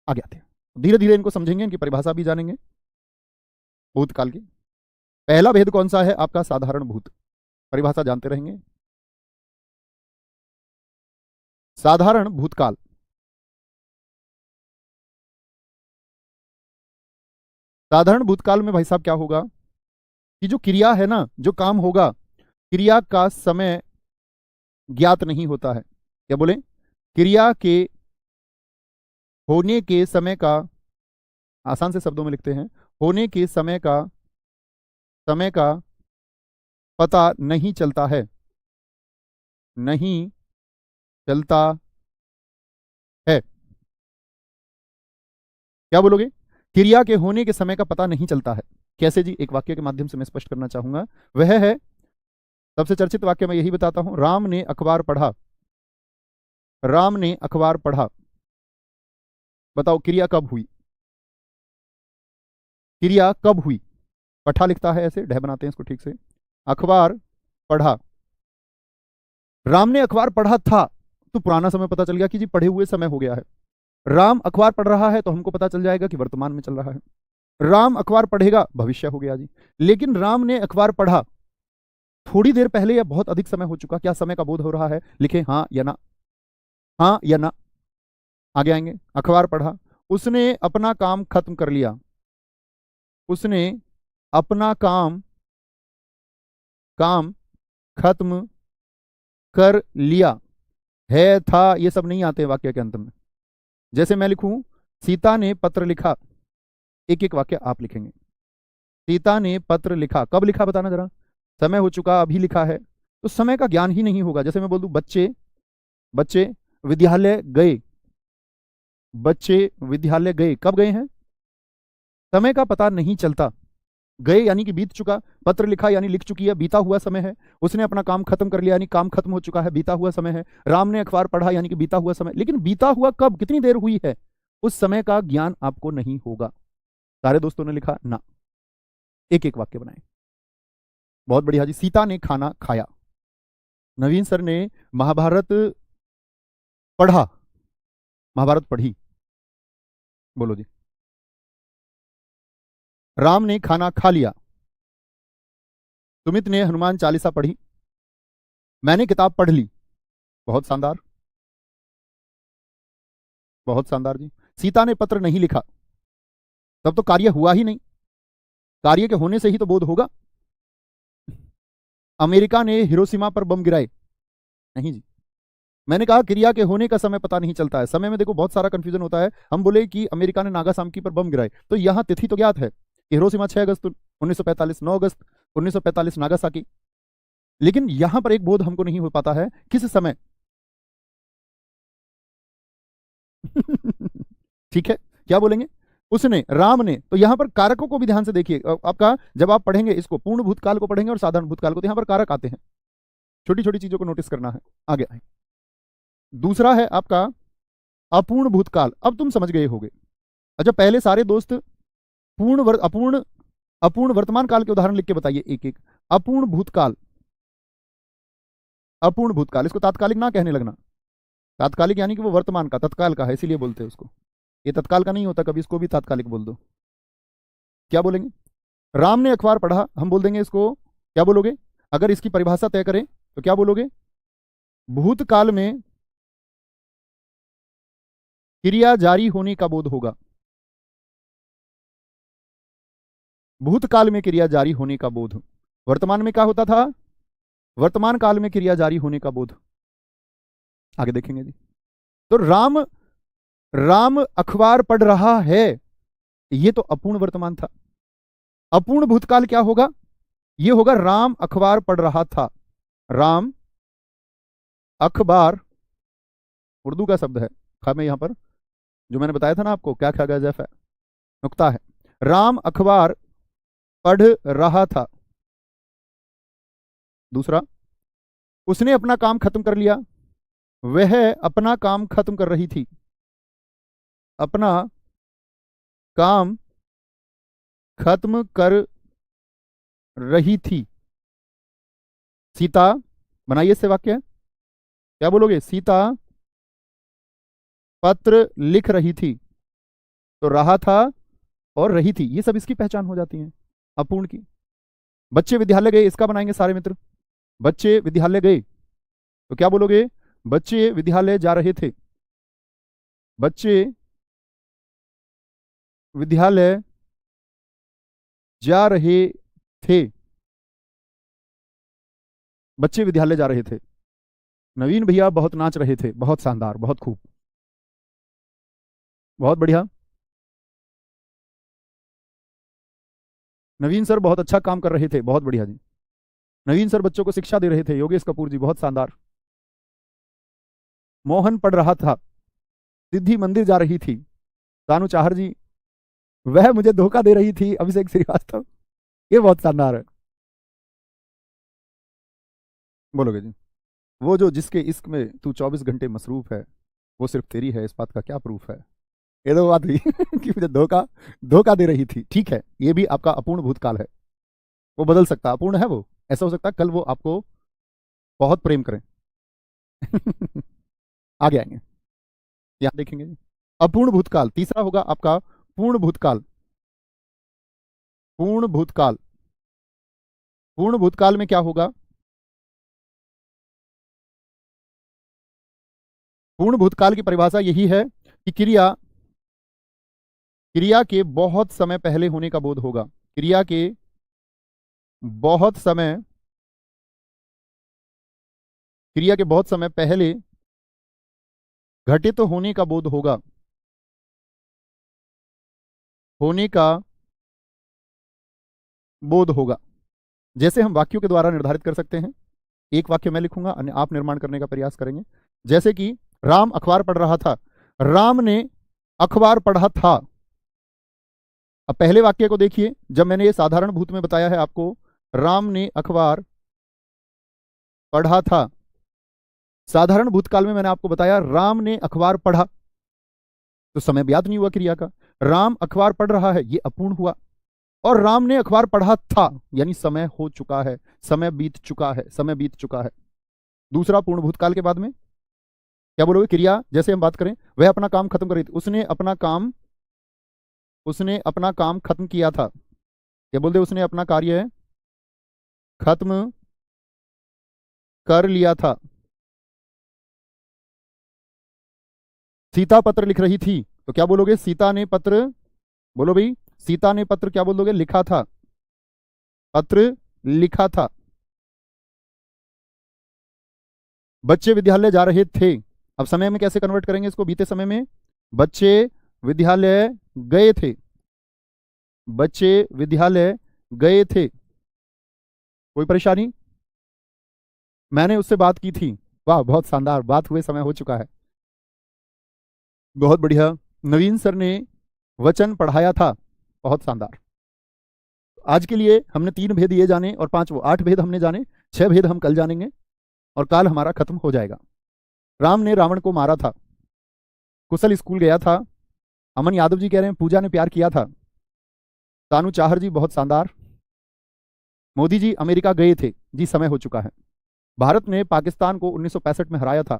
आगे आते हैं, धीरे धीरे इनको समझेंगे, इनकी परिभाषा भी जानेंगे भूतकाल की। पहला भेद कौन सा है आपका? साधारण भूत। परिभाषा जानते रहेंगे। साधारण भूतकाल। साधारण भूतकाल में भाई साहब क्या होगा कि जो क्रिया है ना, जो काम होगा, क्रिया का समय ज्ञात नहीं होता है। क्या बोले? क्रिया के होने के समय का, आसान से शब्दों में लिखते हैं, होने के समय का पता नहीं चलता है, नहीं चलता है। क्या बोलोगे? क्रिया के होने के समय का पता नहीं चलता है। कैसे जी? एक वाक्य के माध्यम से मैं स्पष्ट करना चाहूंगा। वह है, सबसे चर्चित वाक्य मैं यही बताता हूं, राम ने अखबार पढ़ा। राम ने अखबार पढ़ा। बताओ क्रिया कब हुई? क्रिया कब हुई? पढ़ा लिखता है ऐसे, ढह बनाते हैं इसको ठीक से। अखबार पढ़ा। राम ने अखबार पढ़ा था तो पुराना समय पता चल गया कि जी पढ़े हुए समय हो गया है। राम अखबार पढ़ रहा है तो हमको पता चल जाएगा कि वर्तमान में चल रहा है। राम अखबार पढ़ेगा, भविष्य हो गया जी। लेकिन राम ने अखबार पढ़ा थोड़ी देर पहले या बहुत अधिक समय हो चुका, क्या समय का बोध हो रहा है? लिखे हाँ या ना, हाँ या ना। आगे आएंगे। अखबार पढ़ा, उसने अपना काम खत्म कर लिया। उसने अपना काम काम खत्म कर लिया। है, था, ये सब नहीं आते वाक्य के अंत में। जैसे मैं लिखूं, सीता ने पत्र लिखा, एक एक वाक्य आप लिखेंगे। सीता ने पत्र लिखा, कब लिखा बताना जरा? समय हो चुका, अभी लिखा है, तो समय का ज्ञान ही नहीं होगा। जैसे मैं बोल दूं, बच्चे बच्चे विद्यालय गए। बच्चे विद्यालय गए, कब गए हैं? समय का पता नहीं चलता। गए यानी कि बीत चुका, पत्र लिखा यानी लिख चुकी है, बीता हुआ समय है। उसने अपना काम खत्म कर लिया यानी काम खत्म हो चुका है, बीता हुआ समय है। राम ने अखबार पढ़ा यानी कि बीता हुआ समय, लेकिन बीता हुआ कब, कितनी देर हुई है, उस समय का ज्ञान आपको नहीं होगा। सारे दोस्तों ने लिखा ना। एक एक वाक्य बनाए। बहुत बढ़िया जी। सीता ने खाना खाया। नवीन सर ने महाभारत पढ़ा। महाभारत पढ़ी। बोलो जी। राम ने खाना खा लिया। सुमित ने हनुमान चालीसा पढ़ी। मैंने किताब पढ़ ली। बहुत शानदार, बहुत शानदार जी। सीता ने पत्र नहीं लिखा, तब तो कार्य हुआ ही नहीं। कार्य के होने से ही तो बोध होगा। अमेरिका ने हिरोशिमा पर बम गिराए। नहीं जी। मैंने कहा क्रिया के होने का समय पता नहीं चलता है। समय में देखो बहुत सारा कंफ्यूजन होता है। हम बोले कि अमेरिका ने नागासाकी पर बम गिराए, तो यहां तिथि तो ज्ञात है कि हिरोशिमा 6 अगस्त 1945, 9 अगस्त 1945 नागासाकी। लेकिन यहां पर एक बोध हमको नहीं हो पाता है, किस समय। ठीक है, क्या बोलेंगे? उसने, राम ने, तो यहां पर कारकों को भी ध्यान से देखिए। आपका जब आप पढ़ेंगे इसको, पूर्ण भूतकाल को पढ़ेंगे और साधारण भूतकाल को, तो यहां पर कारक आते हैं। छोटी छोटी चीजों को नोटिस करना है। आगे आए। दूसरा है आपका अपूर्ण भूतकाल। अब तुम समझ गए होगे। अच्छा, पहले सारे दोस्त अपूर्ण अपूर्ण वर्तमान काल के उदाहरण लिख के बताइए एक एक। अपूर्ण भूतकाल। अपूर्ण भूतकाल, इसको तात्कालिक ना कहने लगना। तात्कालिक यानी कि वो वर्तमान का, तत्काल का है, इसीलिए बोलते हैं उसको। ये तत्काल का नहीं होता, कभी इसको भी तात्कालिक बोल दो। क्या बोलेंगे? राम ने अखबार पढ़ा, हम बोल देंगे इसको, क्या बोलोगे? अगर इसकी परिभाषा तय करें तो क्या बोलोगे? भूतकाल में क्रिया जारी होने का बोध होगा। भूतकाल में क्रिया जारी होने का बोध। वर्तमान में क्या होता था? वर्तमान काल में क्रिया जारी होने का बोध। आगे देखेंगे जी। तो राम राम अखबार पढ़ रहा है, ये तो अपूर्ण वर्तमान था। अपूर्ण भूतकाल क्या होगा? ये होगा राम अखबार पढ़ रहा था। राम अखबार, उर्दू का शब्द है, खा में यहां पर जो मैंने बताया था ना आपको, क्या खा गया जैफ है, नुक्ता है। राम अखबार पढ़ रहा था। दूसरा, उसने अपना काम खत्म कर लिया। वह अपना काम खत्म कर रही थी। अपना काम खत्म कर रही थी। सीता, बनाइए इससे वाक्य, क्या बोलोगे? सीता पत्र लिख रही थी। तो रहा था और रही थी, ये सब इसकी पहचान हो जाती है अपूर्ण की। बच्चे विद्यालय गए, इसका बनाएंगे सारे मित्र। बच्चे विद्यालय गए तो क्या बोलोगे? बच्चे विद्यालय जा रहे थे। बच्चे विद्यालय जा रहे थे। बच्चे विद्यालय जा रहे थे। नवीन भैया बहुत नाच रहे थे। बहुत शानदार, बहुत खूब, बहुत बढ़िया। नवीन सर बहुत अच्छा काम कर रहे थे। बहुत बढ़िया जी। नवीन सर बच्चों को शिक्षा दे रहे थे। योगेश कपूर जी बहुत शानदार। मोहन पढ़ रहा था। सिद्धि मंदिर जा रही थी। तानु चाहर जी, वह मुझे धोखा दे रही थी। अभिषेक श्रीवास्तव, ये बहुत शानदार है। बोलोगे जी? वो जो जिसके इश्क में तू 24 घंटे मसरूफ है, वो सिर्फ तेरी है, इस बात का क्या प्रूफ है? ये तो बात हुई कि मुझे धोखा धोखा दे रही थी। ठीक है, ये भी आपका अपूर्ण भूतकाल है, वो बदल सकता, अपूर्ण है वो। ऐसा हो सकता है कल वो आपको बहुत प्रेम करें। आगे आएंगे, यहां देखेंगे जी। अपूर्ण भूतकाल तीसरा होगा आपका पूर्ण भूतकाल। पूर्ण भूतकाल, पूर्ण भूतकाल में क्या होगा? पूर्ण भूतकाल की परिभाषा यही है कि क्रिया क्रिया के बहुत समय पहले होने का बोध होगा। क्रिया के बहुत समय क्रिया के बहुत समय पहले घटित होने का बोध होगा। होने का बोध होगा। जैसे हम वाक्यों के द्वारा निर्धारित कर सकते हैं। एक वाक्य मैं लिखूंगा, अन्य आप निर्माण करने का प्रयास करेंगे। जैसे कि राम अखबार पढ़ रहा था। राम ने अखबार पढ़ा था। अब पहले वाक्य को देखिए, जब मैंने ये साधारण भूत में बताया है आपको, राम ने अखबार पढ़ा था। साधारण भूतकाल में मैंने आपको बताया राम ने अखबार पढ़ा, तो समय ज्ञात नहीं हुआ क्रिया का। राम अखबार पढ़ रहा है, ये अपूर्ण हुआ। और राम ने अखबार पढ़ा था, यानी समय हो चुका है, समय बीत चुका है, समय बीत चुका है। दूसरा पूर्ण भूतकाल के बाद में क्या बोलोगे? क्रिया, जैसे हम बात करें, वह अपना काम खत्म कर रही थी। उसने अपना काम खत्म किया था। क्या बोलते? उसने अपना कार्य खत्म कर लिया था। सीता पत्र लिख रही थी, तो क्या बोलोगे? सीता ने पत्र, बोलो भाई, सीता ने पत्र क्या बोलोगे? लिखा था। पत्र लिखा था। बच्चे विद्यालय जा रहे थे। अब समय में कैसे कन्वर्ट करेंगे इसको? बीते समय में। बच्चे विद्यालय गए थे। बच्चे विद्यालय गए थे। कोई परेशानी? मैंने उससे बात की थी। वाह, बहुत शानदार, बात हुए समय हो चुका है। बहुत बढ़िया। नवीन सर ने वचन पढ़ाया था। बहुत शानदार। आज के लिए हमने 3 भेद ये जाने और 5 वो, 8 भेद हमने जाने। 6 भेद हम कल जानेंगे और काल हमारा खत्म हो जाएगा। राम ने रावण को मारा था। कुशल स्कूल गया था। अमन यादव जी कह रहे हैं पूजा ने प्यार किया था। तानु चाहर जी बहुत शानदार। मोदी जी अमेरिका गए थे। जी समय हो चुका है। भारत ने पाकिस्तान को 1965 में हराया था।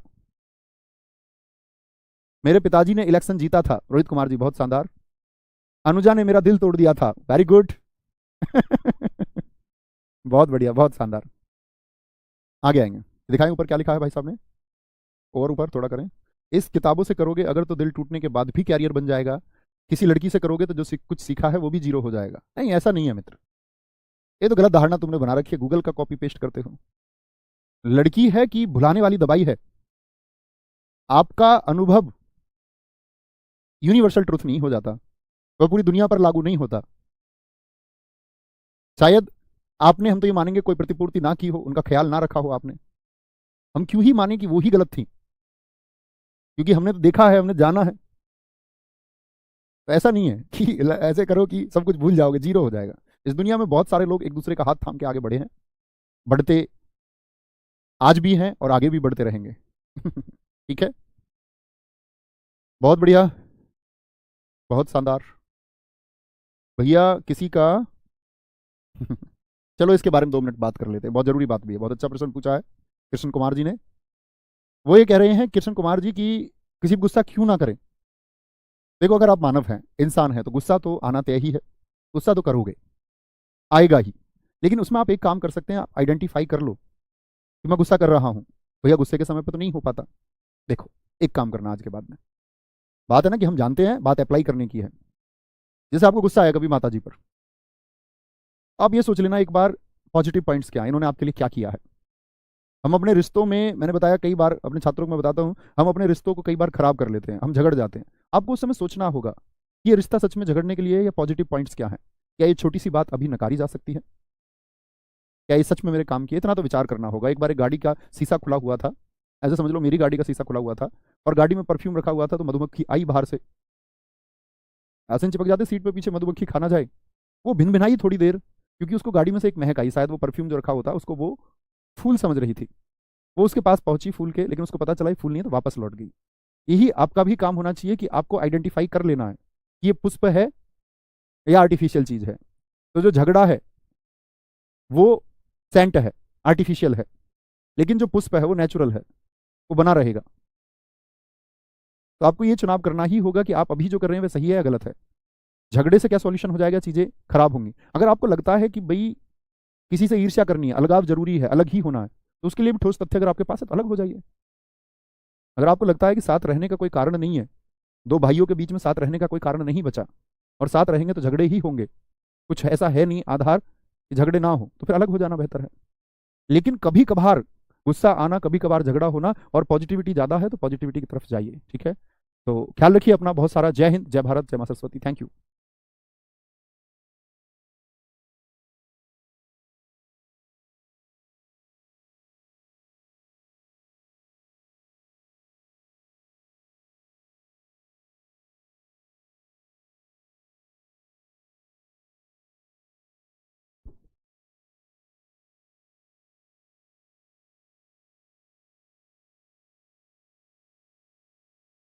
मेरे पिताजी ने इलेक्शन जीता था। रोहित कुमार जी बहुत शानदार। अनुजा ने मेरा दिल तोड़ दिया था। Very good. बहुत बढ़िया, बहुत शानदार। आगे आएंगे, दिखाएं ऊपर क्या लिखा है भाई साहब ने। और ऊपर थोड़ा करें। इस किताबों से करोगे अगर तो दिल टूटने के बाद भी कैरियर बन जाएगा। किसी लड़की से करोगे तो जो कुछ सीखा है वो भी जीरो हो जाएगा। नहीं, ऐसा नहीं है मित्र, ये तो गलत धारणा तुमने बना रखी है, गूगल का कॉपी पेस्ट करते हो। लड़की है कि भुलाने वाली दवाई है। आपका अनुभव यूनिवर्सल ट्रुथ नहीं हो जाता, वह पूरी दुनिया पर लागू नहीं होता। शायद आपने, हम तो ये मानेंगे, कोई प्रतिपूर्ति ना की हो, उनका ख्याल ना रखा हो आपने। हम क्यों ही माने कि वो ही गलत थी? क्योंकि हमने तो देखा है, हमने जाना है। तो ऐसा नहीं है कि ऐसे करो कि सब कुछ भूल जाओगे, जीरो हो जाएगा। इस दुनिया में बहुत सारे लोग एक दूसरे का हाथ थाम के आगे बढ़े हैं, बढ़ते आज भी हैं और आगे भी बढ़ते रहेंगे। ठीक है, बहुत बढ़िया, बहुत शानदार। भैया किसी का चलो इसके बारे में 2 मिनट बात कर लेते हैं, बहुत जरूरी बात भी है। बहुत अच्छा प्रश्न पूछा है कृष्ण कुमार जी ने। वो ये कह रहे हैं कृष्ण कुमार जी की किसी पर गुस्सा क्यों ना करें। देखो, अगर आप मानव हैं, इंसान हैं, तो गुस्सा तो आना तय ही है। गुस्सा तो करोगे, आएगा ही। लेकिन उसमें आप एक काम कर सकते हैं, आप आइडेंटिफाई कर लो कि मैं गुस्सा कर रहा हूं, भैया गुस्से के समय पर तो नहीं हो पाता। देखो, एक काम करना आज के बाद में, बात है ना कि हम जानते हैं, बात अप्लाई करने की है। जैसे आपको गुस्सा आया कभी माता जी पर, आप ये सोच लेना एक बार पॉजिटिव पॉइंट्स क्या है, इन्होंने आपके लिए क्या किया है। हम अपने रिश्तों में, मैंने बताया कई बार अपने छात्रों को मैं बताता हूं, हम अपने रिश्तों को कई बार खराब कर लेते हैं, हम झगड़ जाते हैं। आपको उस समय सोचना होगा कि ये रिश्ता सच में झगड़ने के लिए है या पॉजिटिव पॉइंट्स क्या है, क्या ये छोटी सी बात अभी नकारी जा सकती है, क्या ये सच में मेरे काम की है, इतना तो विचार करना होगा। एक बार एक गाड़ी का शीशा खुला हुआ था, ऐसे समझ लो मेरी गाड़ी का शीशा खुला हुआ था और गाड़ी में परफ्यूम रखा हुआ था, तो मधुमक्खी आई बाहर से, आसन चिपक जाते सीट पे पीछे, मधुमक्खी खाना जाए। वो भिन भिनाई थोड़ी देर, क्योंकि उसको गाड़ी में से एक महक आई, शायद वो परफ्यूम जो रखा होता उसको वो फूल समझ रही थी। वो उसके पास पहुंची फूल के, लेकिन उसको पता चला ये फूल नहीं है, तो वापस लौट गई। यही आपका भी काम होना चाहिए कि आपको आइडेंटिफाई कर लेना है कि ये पुष्प है या आर्टिफिशियल चीज है। तो जो झगड़ा है वो सेंट है, आर्टिफिशियल है, लेकिन जो पुष्प है वो नेचुरल है, वो बना रहेगा। तो आपको ये चुनाव करना ही होगा कि आप अभी जो कर रहे हैं वो सही है या गलत है। झगड़े से क्या सॉल्यूशन हो जाएगा, चीजें खराब होंगी। अगर आपको लगता है कि भाई किसी से ईर्ष्या करनी है, अलगाव जरूरी है, अलग ही होना है, तो उसके लिए भी ठोस तथ्य अगर आपके पास है तो अलग हो जाइए। अगर आपको लगता है कि साथ रहने का कोई कारण नहीं है, दो भाइयों के बीच में साथ रहने का कोई कारण नहीं बचा और साथ रहेंगे तो झगड़े ही होंगे, कुछ ऐसा है नहीं आधार कि झगड़े ना हो, तो फिर अलग हो जाना बेहतर है। लेकिन कभी कभार गुस्सा आना, कभी कभार झगड़ा होना, और पॉजिटिविटी ज्यादा है तो पॉजिटिविटी की तरफ जाइए। ठीक है, तो ख्याल रखिए अपना बहुत सारा। जय हिंद, जय भारत, जय मां सरस्वती। Thank you.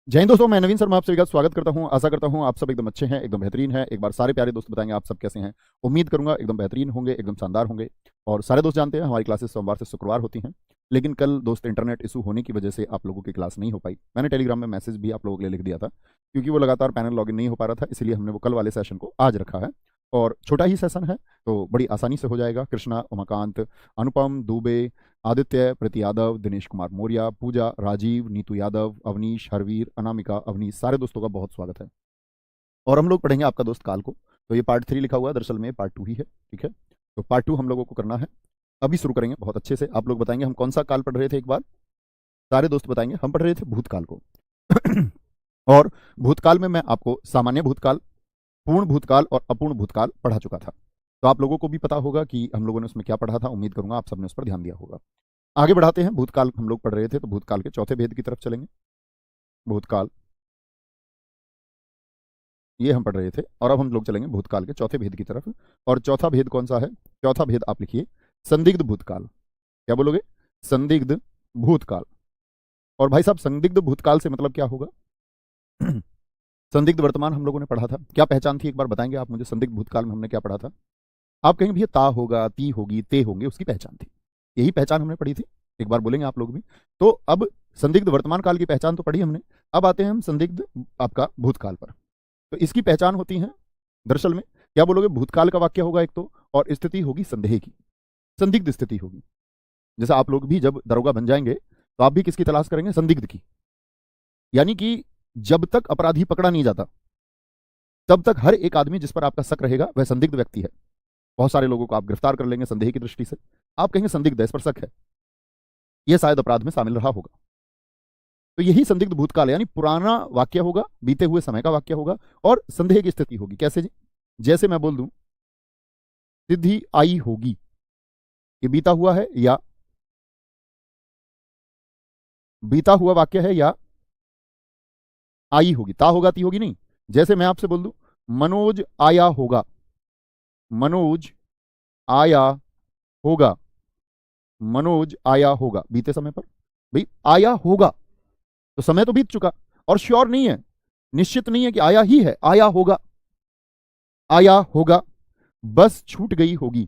जय हिंद दोस्तों, मैं नवीन शर्मा आपसे विगत स्वागत करता हूं। आशा करता हूं आप सब एकदम अच्छे हैं, एकदम बेहतरीन हैं। एक बार सारे प्यारे दोस्त बताएंगे आप सब कैसे हैं। उम्मीद करूंगा एकदम बेहतरीन होंगे, एकदम शानदार होंगे। और सारे दोस्त जानते हैं हमारी क्लासेस सोमवार से शुक्रवार होती हैं, लेकिन कल दोस्त इंटरनेट इशू होने की वजह से आप लोगों की क्लास नहीं हो पाई। मैंने टेलीग्राम में मैसेज भी आप लोगों के लिए लिख दिया था, क्योंकि वो लगातार पैनल लॉगिन नहीं हो पा रहा था, इसलिए हमने वो कल वाले सेशन को आज रखा है। और छोटा ही सेशन है तो बड़ी आसानी से हो जाएगा। कृष्णा, उमाकांत, अनुपम दुबे, आदित्य, प्रति यादव, दिनेश कुमार मौर्य, पूजा, राजीव, नीतू यादव, अवनीश, हरवीर, अनामिका, अवनीश, सारे दोस्तों का बहुत स्वागत है। और हम लोग पढ़ेंगे आपका दोस्त काल को। तो ये पार्ट 3 लिखा हुआ है, दरअसल में पार्ट 2 ही है। ठीक है, तो पार्ट 2 हम लोगों को करना है। अभी शुरू करेंगे बहुत अच्छे से। आप लोग बताएंगे हम कौन सा काल पढ़ रहे थे, एक बार सारे दोस्त बताएंगे। हम पढ़ रहे थे भूतकाल को। और भूतकाल में मैं आपको सामान्य भूतकाल, पूर्ण भूतकाल और अपूर्ण भूतकाल पढ़ा चुका था। तो आप लोगों को भी पता होगा कि हम लोगों ने उसमें क्या पढ़ा था। उम्मीद करूंगा आप सबने उस पर ध्यान दिया होगा। आगे बढ़ाते हैं। भूतकाल हम लोग पढ़ रहे थे, तो भूतकाल के चौथे भेद की तरफ चलेंगे। भूतकाल ये हम पढ़ रहे थे, और अब हम लोग चलेंगे भूतकाल के चौथे भेद की तरफ। और चौथा भेद कौन सा है? चौथा भेद आप लिखिए संदिग्ध भूतकाल। क्या बोलोगे? संदिग्ध भूतकाल। और भाई साहब, संदिग्ध भूतकाल से मतलब क्या होगा? संदिग्ध वर्तमान हम लोगों ने पढ़ा था, क्या पहचान थी एक बार बताएंगे आप मुझे? संदिग्ध भूतकाल में हमने क्या पढ़ा था? आप कहेंगे भैया ता होगा, ती होगी, ते होंगे, उसकी पहचान थी। यही पहचान हमने पढ़ी थी, एक बार बोलेंगे आप लोग भी। तो अब संदिग्ध वर्तमान काल की पहचान तो पढ़ी हमने, अब आते हैं हम संदिग्ध आपका भूतकाल पर। तो इसकी पहचान होती है दरअसल में, क्या बोलोगे? भूतकाल का वाक्य होगा एक तो, और स्थिति होगी संदेह की, संदिग्ध स्थिति होगी। जैसे आप लोग भी जब दरोगा बन जाएंगे तो आप भी किसकी तलाश करेंगे? संदिग्ध की। यानी कि जब तक अपराधी पकड़ा नहीं जाता तब तक हर एक आदमी जिस पर आपका शक रहेगा वह संदिग्ध व्यक्ति है। बहुत सारे लोगों को आप गिरफ्तार कर लेंगे संदेह की दृष्टि से, आप कहेंगे संदिग्ध है, इस पर शक है, यह शायद अपराध में शामिल रहा होगा। तो यही संदिग्ध भूतकाल है, यानी पुराना वाक्य होगा, बीते हुए समय का वाक्य होगा, और संदेह की स्थिति होगी। कैसे जी? जैसे मैं बोल दूं सिद्धि आई होगी, ये बीता हुआ है या बीता हुआ वाक्य है, या आई होगी, ता होगा ती होगी नहीं। जैसे मैं आपसे बोल दूं मनोज आया होगा, मनोज आया होगा, मनोज आया होगा, बीते समय पर। भाई आया होगा तो समय तो बीत चुका, और श्योर नहीं है, निश्चित नहीं है कि आया ही है, आया होगा, आया होगा। बस छूट गई होगी,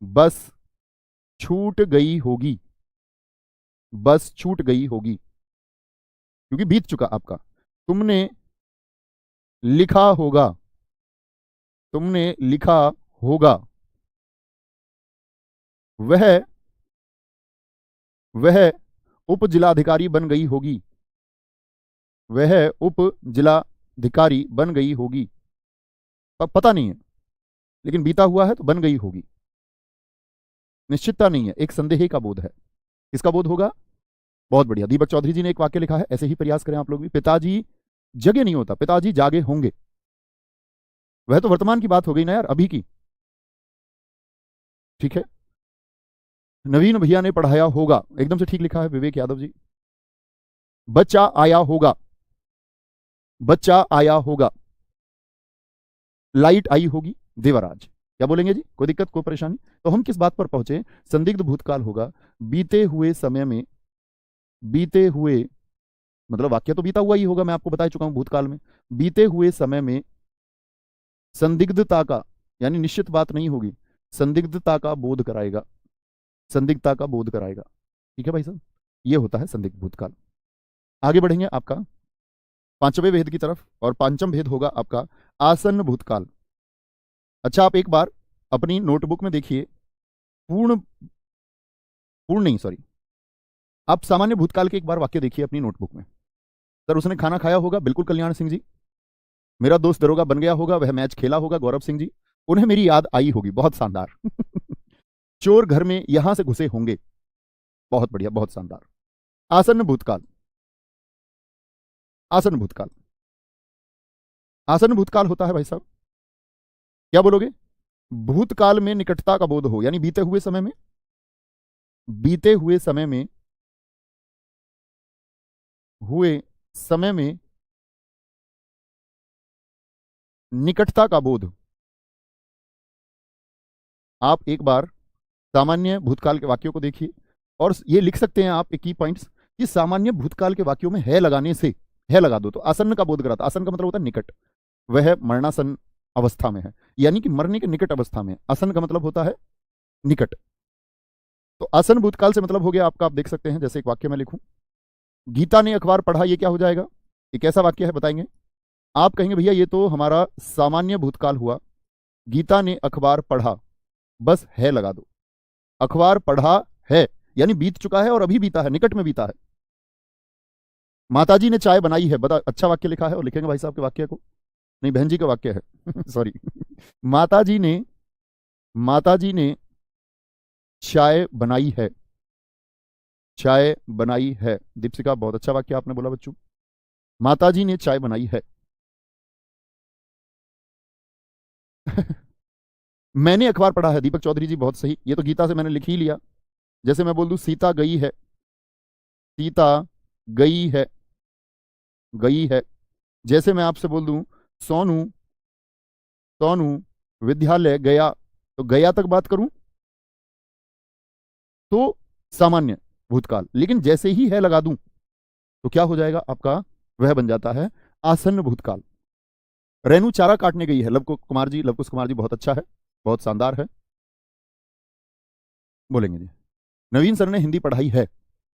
बस छूट गई होगी, बस छूट गई होगी, क्योंकि बीत चुका आपका। तुमने लिखा होगा, तुमने लिखा होगा, वह वह उप जिलाधिकारी बन गई होगी। वह उप जिलाधिकारी बन गई होगी। पता नहीं है, लेकिन बीता हुआ है तो बन गई होगी। निश्चितता नहीं है, एक संदेह का बोध है। किसका बोध होगा? बहुत बढ़िया, दीपक चौधरी जी ने एक वाक्य लिखा है, ऐसे ही प्रयास करें आप लोग भी। पिताजी जगे नहीं होता, पिताजी जागे होंगे। वह तो वर्तमान की बात हो गई ना यार, अभी की। ठीक है। नवीन भैया ने पढ़ाया होगा, एकदम से ठीक लिखा है विवेक यादव जी। बच्चा आया होगा, बच्चा आया होगा। लाइट आई होगी, देवराज। क्या बोलेंगे जी? कोई दिक्कत, कोई परेशानी? तो हम किस बात पर पहुंचे? संदिग्ध भूतकाल होगा। बीते हुए समय में, बीते हुए मतलब वाक्य तो बीता हुआ ही होगा, मैं आपको बता चुका हूं भूतकाल में। बीते हुए समय में संदिग्धता का, यानी निश्चित बात नहीं होगी, संदिग्धता का बोध कराएगा, संदिग्धता का बोध कराएगा। ठीक है भाई साहब, ये होता है संदिग्ध भूतकाल। आगे बढ़ेंगे आपका पांचवें भेद की तरफ, और पांचम भेद होगा आपका आसन्न भूतकाल। अच्छा, आप एक बार अपनी नोटबुक में देखिए, पूर्ण पूर्ण नहीं सॉरी, आप सामान्य भूतकाल के एक बार वाक्य देखिए अपनी नोटबुक में। सर उसने खाना खाया होगा, बिल्कुल कल्याण सिंह जी। मेरा दोस्त दरोगा बन गया होगा, वह मैच खेला होगा, गौरव सिंह जी। उन्हें मेरी याद आई होगी, बहुत शानदार। चोर घर में यहां से घुसे होंगे, बहुत बढ़िया, बहुत शानदार। आसन्न भूतकाल, आसन्न भूतकाल, आसन्न भूतकाल होता है भाई साहब, क्या बोलोगे? भूतकाल में निकटता का बोध हो, यानी बीते हुए समय में, बीते हुए समय में, हुए समय में निकटता का बोध। आप एक बार सामान्य भूतकाल के वाक्यों को देखिए, और ये लिख सकते हैं आप एक की पॉइंट्स कि सामान्य भूतकाल के वाक्यों में है लगाने से, है लगा दो तो आसन्न का बोध कराता। आसन्न का मतलब होता है निकट, वह मरणासन अवस्था में है, यानी कि मरने के निकट अवस्था में। आसन्न का मतलब होता है निकट। तो आसन्न भूतकाल से मतलब हो गया आपका, आप देख सकते हैं, जैसे एक वाक्य में लिखूं, गीता ने अखबार पढ़ा, ये क्या हो जाएगा? ये कैसा वाक्य है बताएंगे? आप कहेंगे भैया ये तो हमारा सामान्य भूतकाल हुआ, गीता ने अखबार पढ़ा, बस है लगा दो। अखबार पढ़ा है यानी बीत चुका है और अभी बीता है, निकट में बीता है। माताजी ने चाय बनाई है, बता, अच्छा वाक्य लिखा है, और लिखेंगे भाई साहब के वाक्य को, नहीं बहन जी का वाक्य है। सॉरी। माताजी ने, माताजी ने चाय बनाई है, चाय बनाई है। दीपशिका, बहुत अच्छा वाक्य आपने बोला बच्चों, माताजी ने चाय बनाई है। मैंने अखबार पढ़ा है, दीपक चौधरी जी बहुत सही, ये तो गीता से मैंने लिख ही लिया। जैसे मैं बोल दूं सीता गई है, सीता गई है, गई है। जैसे मैं आपसे बोल दूं सोनू, सोनू विद्यालय गया, तो गया तक बात करूं तो सामान्य भूतकाल, लेकिन जैसे ही है लगा दूं तो क्या हो जाएगा आपका? वह बन जाता है आसन्न भूतकाल। रेनू चारा काटने गई है, लव कुमार जी, लवकुश कुमार जी, बहुत अच्छा है, बहुत शानदार है, बोलेंगे जी। नवीन सर ने हिंदी पढ़ाई है,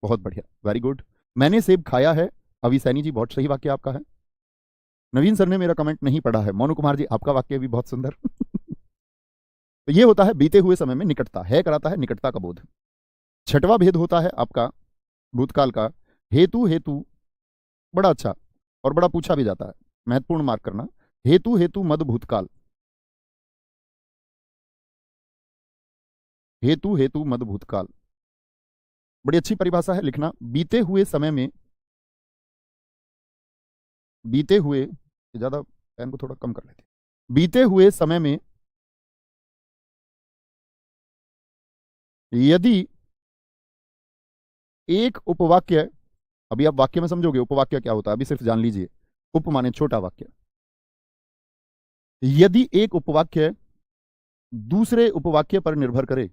बहुत बढ़िया, वेरी गुड। मैंने सेब खाया है, अभी सैनी जी, बहुत सही वाक्य आपका है। नवीन सर ने मेरा कमेंट नहीं पढ़ा है, मोनू कुमार जी आपका वाक्य भी बहुत सुंदर। तो ये होता है बीते हुए समय में निकटता है कराता है, निकटता का बोध। छठवां भेद होता है आपका भूतकाल का हेतु, हेतु, बड़ा अच्छा और बड़ा पूछा भी जाता है, महत्वपूर्ण मार्क करना। हेतु हेतु मद भूतकाल, हेतु हेतु मद भूतकाल, बड़ी अच्छी परिभाषा है, लिखना। बीते हुए समय में, बीते हुए, ज्यादा पेन को थोड़ा कम कर लेते, बीते हुए समय में यदि एक उपवाक्य, अभी आप वाक्य में समझोगे उपवाक्य क्या होता है, अभी सिर्फ जान लीजिए। उप माने छोटा वाक्य, यदि एक उपवाक्य दूसरे उपवाक्य पर निर्भर करे,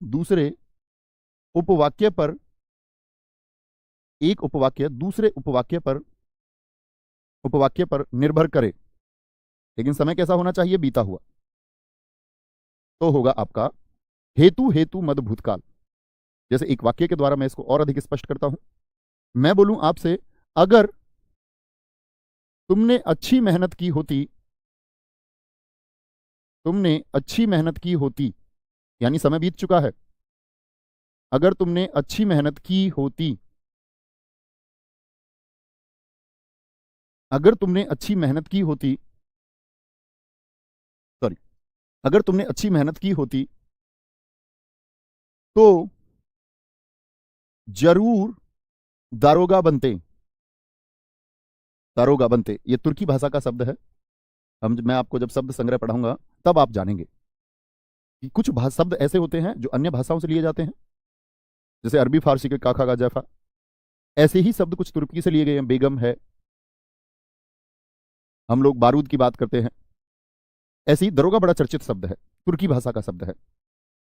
दूसरे उपवाक्य पर, एक उपवाक्य दूसरे उपवाक्य पर निर्भर करे, लेकिन समय कैसा होना चाहिए? बीता हुआ, तो होगा आपका हेतु हेतु मद भूतकाल। जैसे एक वाक्य के द्वारा मैं इसको और अधिक स्पष्ट करता हूं, मैं बोलूं आपसे, अगर तुमने अच्छी मेहनत की होती, तुमने अच्छी मेहनत की होती, यानी समय बीत चुका है। अगर तुमने अच्छी मेहनत की होती, अगर तुमने अच्छी मेहनत की होती, सॉरी, अगर तुमने अच्छी मेहनत की होती तो जरूर दारोगा बनते। दारोगा बनते, ये तुर्की भाषा का शब्द है। मैं आपको जब शब्द संग्रह पढ़ाऊंगा तब आप जानेंगे कि कुछ शब्द ऐसे होते हैं जो अन्य भाषाओं से लिए जाते हैं, जैसे अरबी फारसी के काखा का जैफा। ऐसे ही शब्द कुछ तुर्की से लिए गए हैं। बेगम है, हम लोग बारूद की बात करते हैं। ऐसे ही दरोगा बड़ा चर्चित शब्द है, तुर्की भाषा का शब्द है।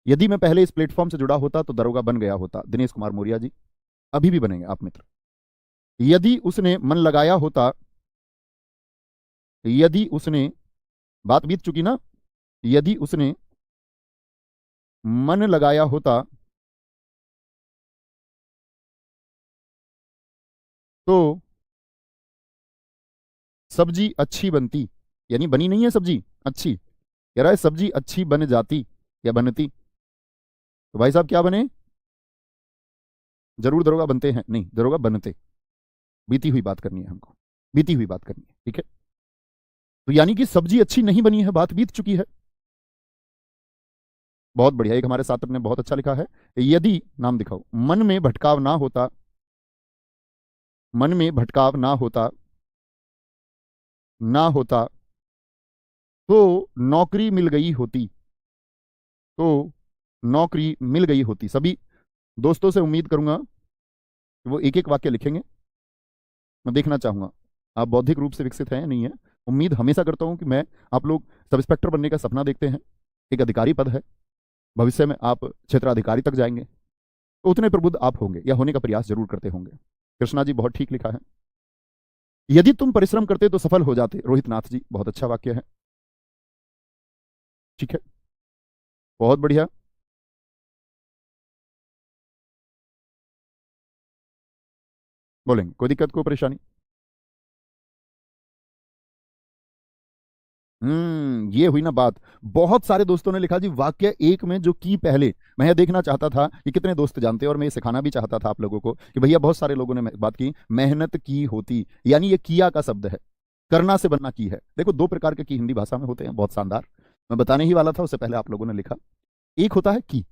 यदि मैं पहले इस प्लेटफॉर्म से जुड़ा होता तो दरोगा बन गया होता। दिनेश कुमार मौर्य जी, अभी भी बनेंगे आप मित्र। यदि उसने मन लगाया होता, यदि उसने, बात बीत चुकी ना, यदि उसने मन लगाया होता तो सब्जी अच्छी बनती। यानी बनी नहीं है सब्जी अच्छी, कह रहा है सब्जी अच्छी बन जाती या बनती। तो भाई साहब क्या बने? जरूर दरोगा बनते हैं नहीं, दरोगा बनते। बीती हुई बात करनी है हमको, बीती हुई बात करनी है, ठीक है। तो यानी कि सब्जी अच्छी नहीं बनी है, बात बीत चुकी है। बहुत बढ़िया, एक हमारे छात्र ने बहुत अच्छा लिखा है, यदि, नाम दिखाओ, मन में भटकाव ना होता, मन में भटकाव ना होता, ना होता तो नौकरी मिल गई होती। तो नौकरी मिल गई होती। सभी दोस्तों से उम्मीद करूंगा कि वो एक एक वाक्य लिखेंगे। मैं देखना चाहूंगा आप बौद्धिक रूप से विकसित हैं या नहीं है। उम्मीद हमेशा करता हूं कि मैं, आप लोग सब इंस्पेक्टर बनने का सपना देखते हैं, एक अधिकारी पद है, भविष्य में आप क्षेत्राधिकारी तक जाएंगे, तो उतने प्रबुद्ध आप होंगे या होने का प्रयास जरूर करते होंगे। कृष्णा जी बहुत ठीक लिखा है, यदि तुम परिश्रम करते तो सफल हो जाते। रोहित नाथ जी बहुत अच्छा वाक्य है, ठीक है, बहुत बढ़िया। बोलेंगे, कोई दिक्कत कोई परेशानी? ये हुई ना बात। बहुत सारे दोस्तों ने लिखा जी वाक्य एक में जो की पहले, मैं यह देखना चाहता था कि कितने दोस्त जानते हैं, और मैं ये सिखाना भी चाहता था आप लोगों को कि भैया बहुत सारे लोगों ने बात की, मेहनत की होती, यानी ये किया का शब्द है, करना से बनना की है। देखो दो प्रकार के की हिंदी भाषा में होते हैं, बहुत शानदार, मैं बताने ही वाला था, उससे पहले आप लोगों ने लिखा। एक होता है की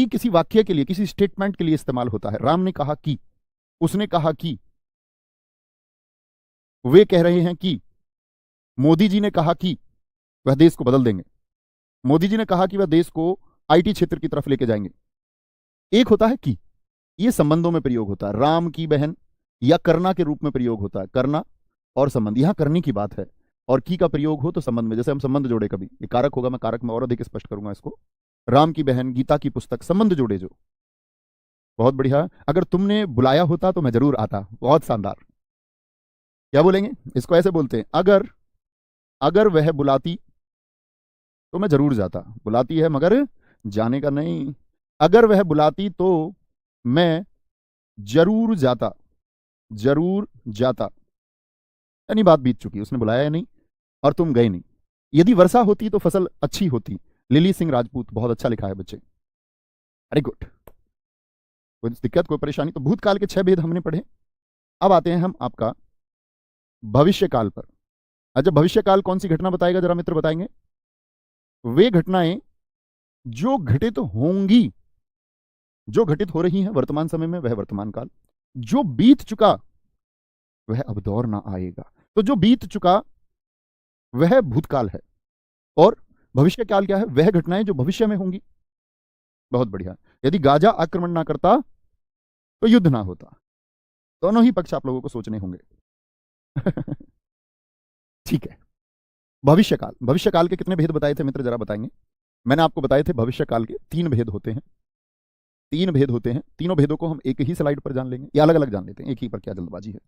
किसी वाक्य के लिए, किसी स्टेटमेंट के लिए इस्तेमाल होता है। राम ने कहा कि, उसने कहा कि, वे कह रहे हैं कि, मोदी जी ने कहा कि वह देश को बदल देंगे, मोदी जी ने कहा कि वह देश को आईटी क्षेत्र की तरफ लेके जाएंगे। एक होता है कि, ये संबंधों में प्रयोग होता है, राम की बहन, या करना के रूप में प्रयोग होता है, करना और संबंध, यहां करने की बात है। और की का प्रयोग हो तो संबंध में, जैसे हम संबंध जोड़े, कभी ये कारक होगा, मैं कारक में और अधिक स्पष्ट करूंगा इसको। राम की बहन, गीता की पुस्तक, संबंध जोड़े जो। बहुत बढ़िया। अगर तुमने बुलाया होता तो मैं जरूर आता। बहुत शानदार। क्या बोलेंगे इसको? ऐसे बोलते हैं, अगर, अगर वह बुलाती तो मैं जरूर जाता। बुलाती है मगर जाने का नहीं। अगर वह बुलाती तो मैं जरूर जाता, जरूर जाता। यानी बात बीत चुकी, उसने बुलाया या नहीं और तुम गए नहीं। यदि वर्षा होती तो फसल अच्छी होती। लिली सिंह राजपूत बहुत अच्छा लिखा है बच्चे, वेरी गुड। कोई दिक्कत कोई परेशानी? तो भूतकाल के 6 भेद हमने पढ़े। अब आते हैं हम आपका भविष्य काल पर। अच्छा, भविष्य काल कौन सी घटना बताएगा जरा मित्र, बताएंगे? वे घटनाएं जो घटित होंगी, जो घटित हो रही हैं वर्तमान समय में, वह वर्तमान काल। जो बीत चुका वह अब दौर ना आएगा। तो जो बीत चुका वह भूतकाल है, और भविष्य काल क्या है? वह घटनाएं जो भविष्य में होंगी। बहुत बढ़िया। यदि गाजा आक्रमण ना करता तो युद्ध ना होता। दोनों ही पक्ष आप लोगों को सोचने होंगे। ठीक है। भविष्य काल, भविष्य काल के कितने भेद बताए थे मित्र, जरा बताएंगे? मैंने आपको बताए थे भविष्य काल के 3 भेद होते हैं। 3 भेद होते हैं, तीनों भेदों को हम एक ही स्लाइड पर जान लेंगे या अलग अलग जान लेते हैं, एक ही पर क्या जल्दबाजी है।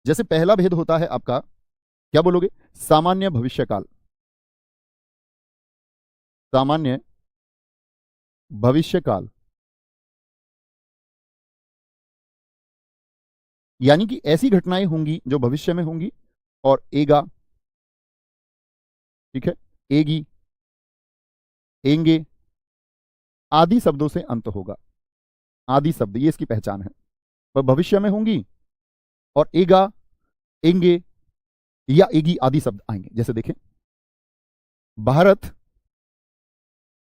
जैसे पहला भेद होता है आपका, क्या बोलोगे? सामान्य भविष्य काल। सामान्य भविष्य काल, यानी कि ऐसी घटनाएं होंगी जो भविष्य में होंगी, और एगा, ठीक है, एगी, एंगे आदि शब्दों से अंत होगा। आदि शब्द ये इसकी पहचान है। वह भविष्य में होंगी और एगा, एंगे या एगी आदि शब्द आएंगे। जैसे देखें, भारत,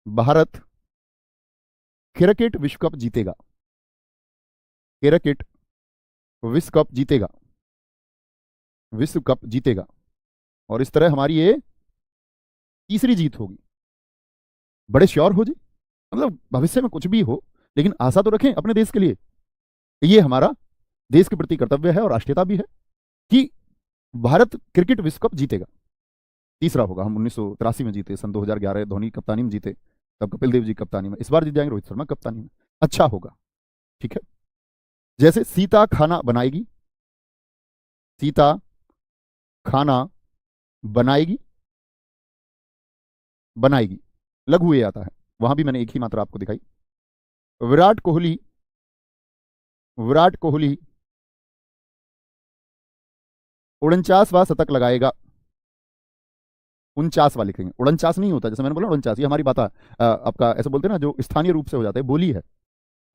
भारत क्रिकेट विश्व कप जीतेगा, क्रिकेट विश्व कप जीतेगा, विश्व कप जीतेगा। और इस तरह हमारी ये तीसरी जीत होगी। बड़े श्योर हो जी, मतलब भविष्य में कुछ भी हो लेकिन आशा तो रखें अपने देश के लिए। ये हमारा देश के प्रति कर्तव्य है और राष्ट्रीयता भी है कि भारत क्रिकेट विश्व कप जीतेगा। तीसरा होगा, हम 1983 में जीते, सन 2011 धोनी कप्तानी में जीते, तब कपिल देव जी कप्तानी में। इस बार जीत जाएंगे रोहित शर्मा कप्तानी में, अच्छा होगा। ठीक है। जैसे सीता खाना बनाएगी, सीता खाना बनाएगी, बनाएगी लघु ए आता है, वहां भी मैंने एक ही मात्रा आपको दिखाई। विराट कोहली, विराट कोहली 49वां शतक लगाएगा। 49वां लिखेंगे, 49 नहीं होता, जैसे मैंने बोला 49, ये हमारी बात आपका ऐसे बोलते हैं ना, जो स्थानीय रूप से हो जाता है, बोली है।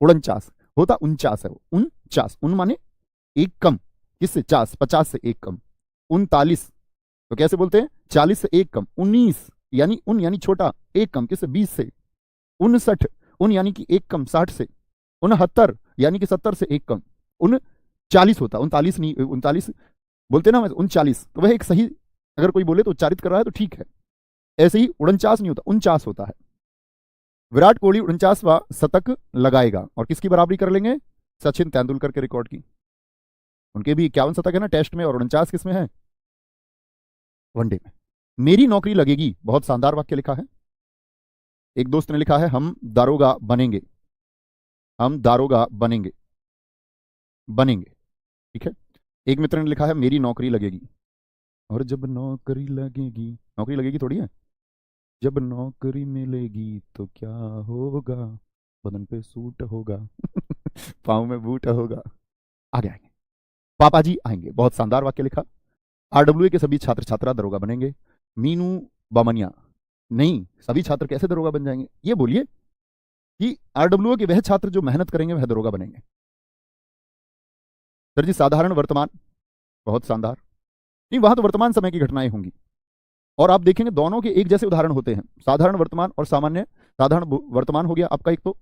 49 होता 49 है वो, 49, उन माने एक कम, किससे? 50 से एक कम। 39 तो कैसे बोलते हैं? 40 से एक कम। 19 यानी उन यानी छोटा, एक कम किससे? 20 से। 59 उन यानी कि एक कम 60 से। 69 यानी कि 70 से एक कम। 39 होता, 39 नहीं, 39 बोलते ना 39, तो वह एक सही, अगर कोई बोले तो उच्चारित कर रहा है तो ठीक है। ऐसे ही 49 नहीं होता, 49 होता है। विराट कोहली 49वां शतक लगाएगा और किसकी बराबरी कर लेंगे? सचिन तेंदुलकर के रिकॉर्ड की। उनके भी 51 शतक है ना टेस्ट में, और 49 किसमें है? वनडे में। मेरी नौकरी लगेगी, बहुत शानदार वाक्य लिखा है। एक दोस्त ने लिखा है, हम दारोगा बनेंगे, हम दारोगा बनेंगे, बनेंगे। ठीक है। एक मित्र ने लिखा है, मेरी नौकरी लगेगी, और जब नौकरी लगेगी, नौकरी लगेगी थोड़ी है, जब नौकरी मिलेगी तो क्या होगा, बदन पे सूट होगा पाँव में बूट होगा। आगे आएंगे, पापा जी आएंगे, बहुत शानदार वाक्य लिखा। आरडब्ल्यूए के सभी छात्र छात्रा दरोगा बनेंगे। मीनू बामनिया, नहीं सभी छात्र कैसे दरोगा बन जाएंगे, ये बोलिए कि आरडब्ल्यूए के वह छात्र जो मेहनत करेंगे वह दरोगा बनेंगे। सर जी साधारण वर्तमान, बहुत शानदार। नहीं, वहां तो वर्तमान समय की घटनाएं होंगी, और आप देखेंगे दोनों के एक जैसे उदाहरण होते हैं, साधारण वर्तमान और सामान्य। साधारण वर्तमान हो गया आपका एक तो,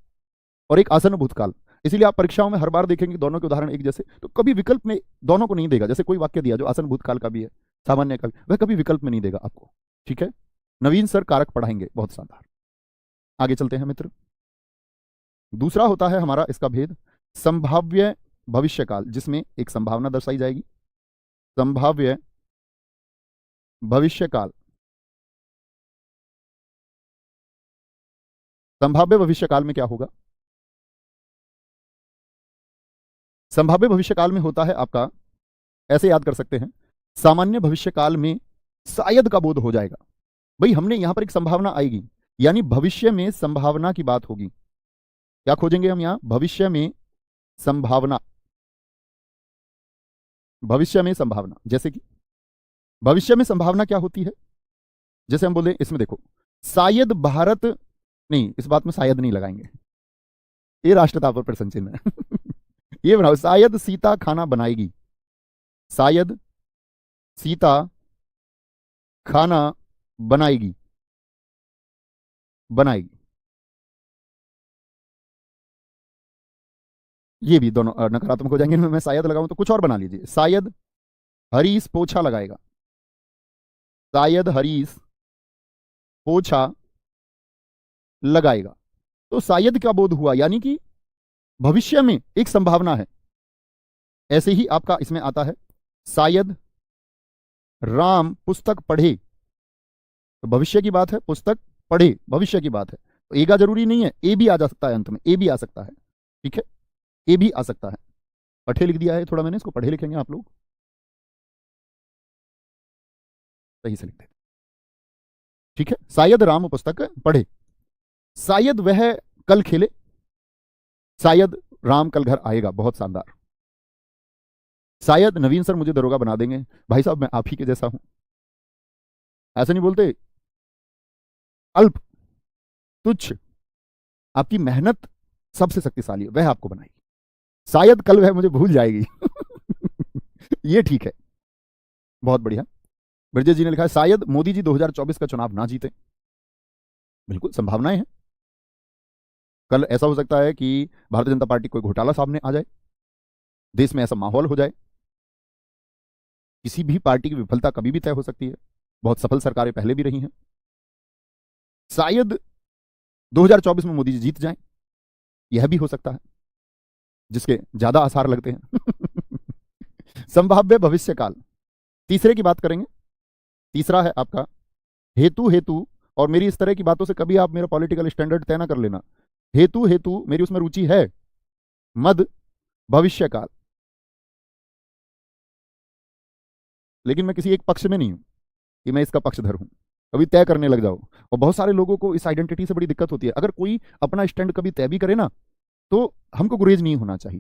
और एक आसन्न भूतकाल। इसीलिए आप परीक्षाओं में हर बार देखेंगे दोनों के उदाहरण एक जैसे, तो कभी विकल्प में दोनों को नहीं देगा। जैसे कोई वाक्य दिया जो आसन्न भूतकाल का भी है, सामान्य का भी, वह कभी विकल्प में नहीं देगा आपको। ठीक है। नवीन सर कारक पढ़ाएंगे, बहुत शानदार। आगे चलते हैं मित्र। दूसरा होता है हमारा इसका भेद, संभाव्य भविष्यकाल, जिसमें एक संभावना दर्शाई जाएगी। संभाव्य भविष्यकाल, संभाव्य भविष्यकाल में क्या होगा? संभाव्य भविष्यकाल में होता है आपका, ऐसे याद कर सकते हैं, सामान्य भविष्यकाल में शायद का बोध हो जाएगा। भाई हमने यहां पर एक संभावना आएगी, यानी भविष्य में संभावना की बात होगी। क्या खोजेंगे हम यहां? भविष्य में संभावना, भविष्य में संभावना। जैसे कि भविष्य में संभावना क्या होती है? जैसे हम बोले, इसमें देखो, शायद भारत, नहीं इस बात में शायद नहीं लगाएंगे, ये राष्ट्रता पर प्रश्न चिन्ह है ये बनाओ, शायद सीता खाना बनाएगी, शायद सीता खाना बनाएगी, बनाएगी। ये भी दोनों नकारात्मक हो जाएंगे। मैं शायद लगाऊं तो कुछ और बना लीजिए, शायद हरीश पोछा लगाएगा, शायद हरीश पोछा लगाएगा। तो शायद क्या बोध हुआ, यानी कि भविष्य में एक संभावना है। ऐसे ही आपका इसमें आता है, शायद राम पुस्तक पढ़े, तो भविष्य की बात है, पुस्तक पढ़े भविष्य की बात है, तो एगा जरूरी नहीं है, ए भी आ जा सकता है, अंत में ए भी आ सकता है। ठीक है, ए भी आ सकता है। पढ़े लिख दिया है थोड़ा मैंने, इसको पढ़े लिखेंगे आप लोग, सही से लिखते। ठीक है, शायद राम पुस्तक पढ़े, शायद वह कल खेले, शायद राम कल घर आएगा, बहुत शानदार। शायद नवीन सर मुझे दरोगा बना देंगे, भाई साहब मैं आप ही के जैसा हूं, ऐसा नहीं बोलते। अल्प, तुच्छ, आपकी मेहनत सबसे शक्तिशाली है, वह आपको बनाएगी। शायद कल वह मुझे भूल जाएगी। ये ठीक है, बहुत बढ़िया। ब्रजेश जी ने लिखा है शायद मोदी जी 2024 का चुनाव ना जीते। बिल्कुल संभावनाएं हैं, कल ऐसा हो सकता है कि भारतीय जनता पार्टी कोई घोटाला सामने आ जाए, देश में ऐसा माहौल हो जाए। किसी भी पार्टी की विफलता कभी भी तय हो सकती है, बहुत सफल सरकारें पहले भी रही हैं। शायद 2024 में मोदी जी जीत जाएं, यह भी हो सकता है, जिसके ज्यादा आसार लगते हैं। संभाव्य भविष्य काल, तीसरे की बात करेंगे। तीसरा है आपका हेतु। हेतु, और मेरी इस तरह की बातों से कभी आप मेरा पॉलिटिकल स्टैंडर्ड तय ना कर लेना। हेतु, हेतु मेरी उसमें रुचि है, मद भविष्य काल, लेकिन मैं किसी एक पक्ष में नहीं हूं कि मैं इसका पक्षधर हूं, कभी तय करने लग जाओ। और बहुत सारे लोगों को इस आइडेंटिटी से बड़ी दिक्कत होती है। अगर कोई अपना स्टैंड कभी तय भी करे ना, तो हमको गुरेज नहीं होना चाहिए,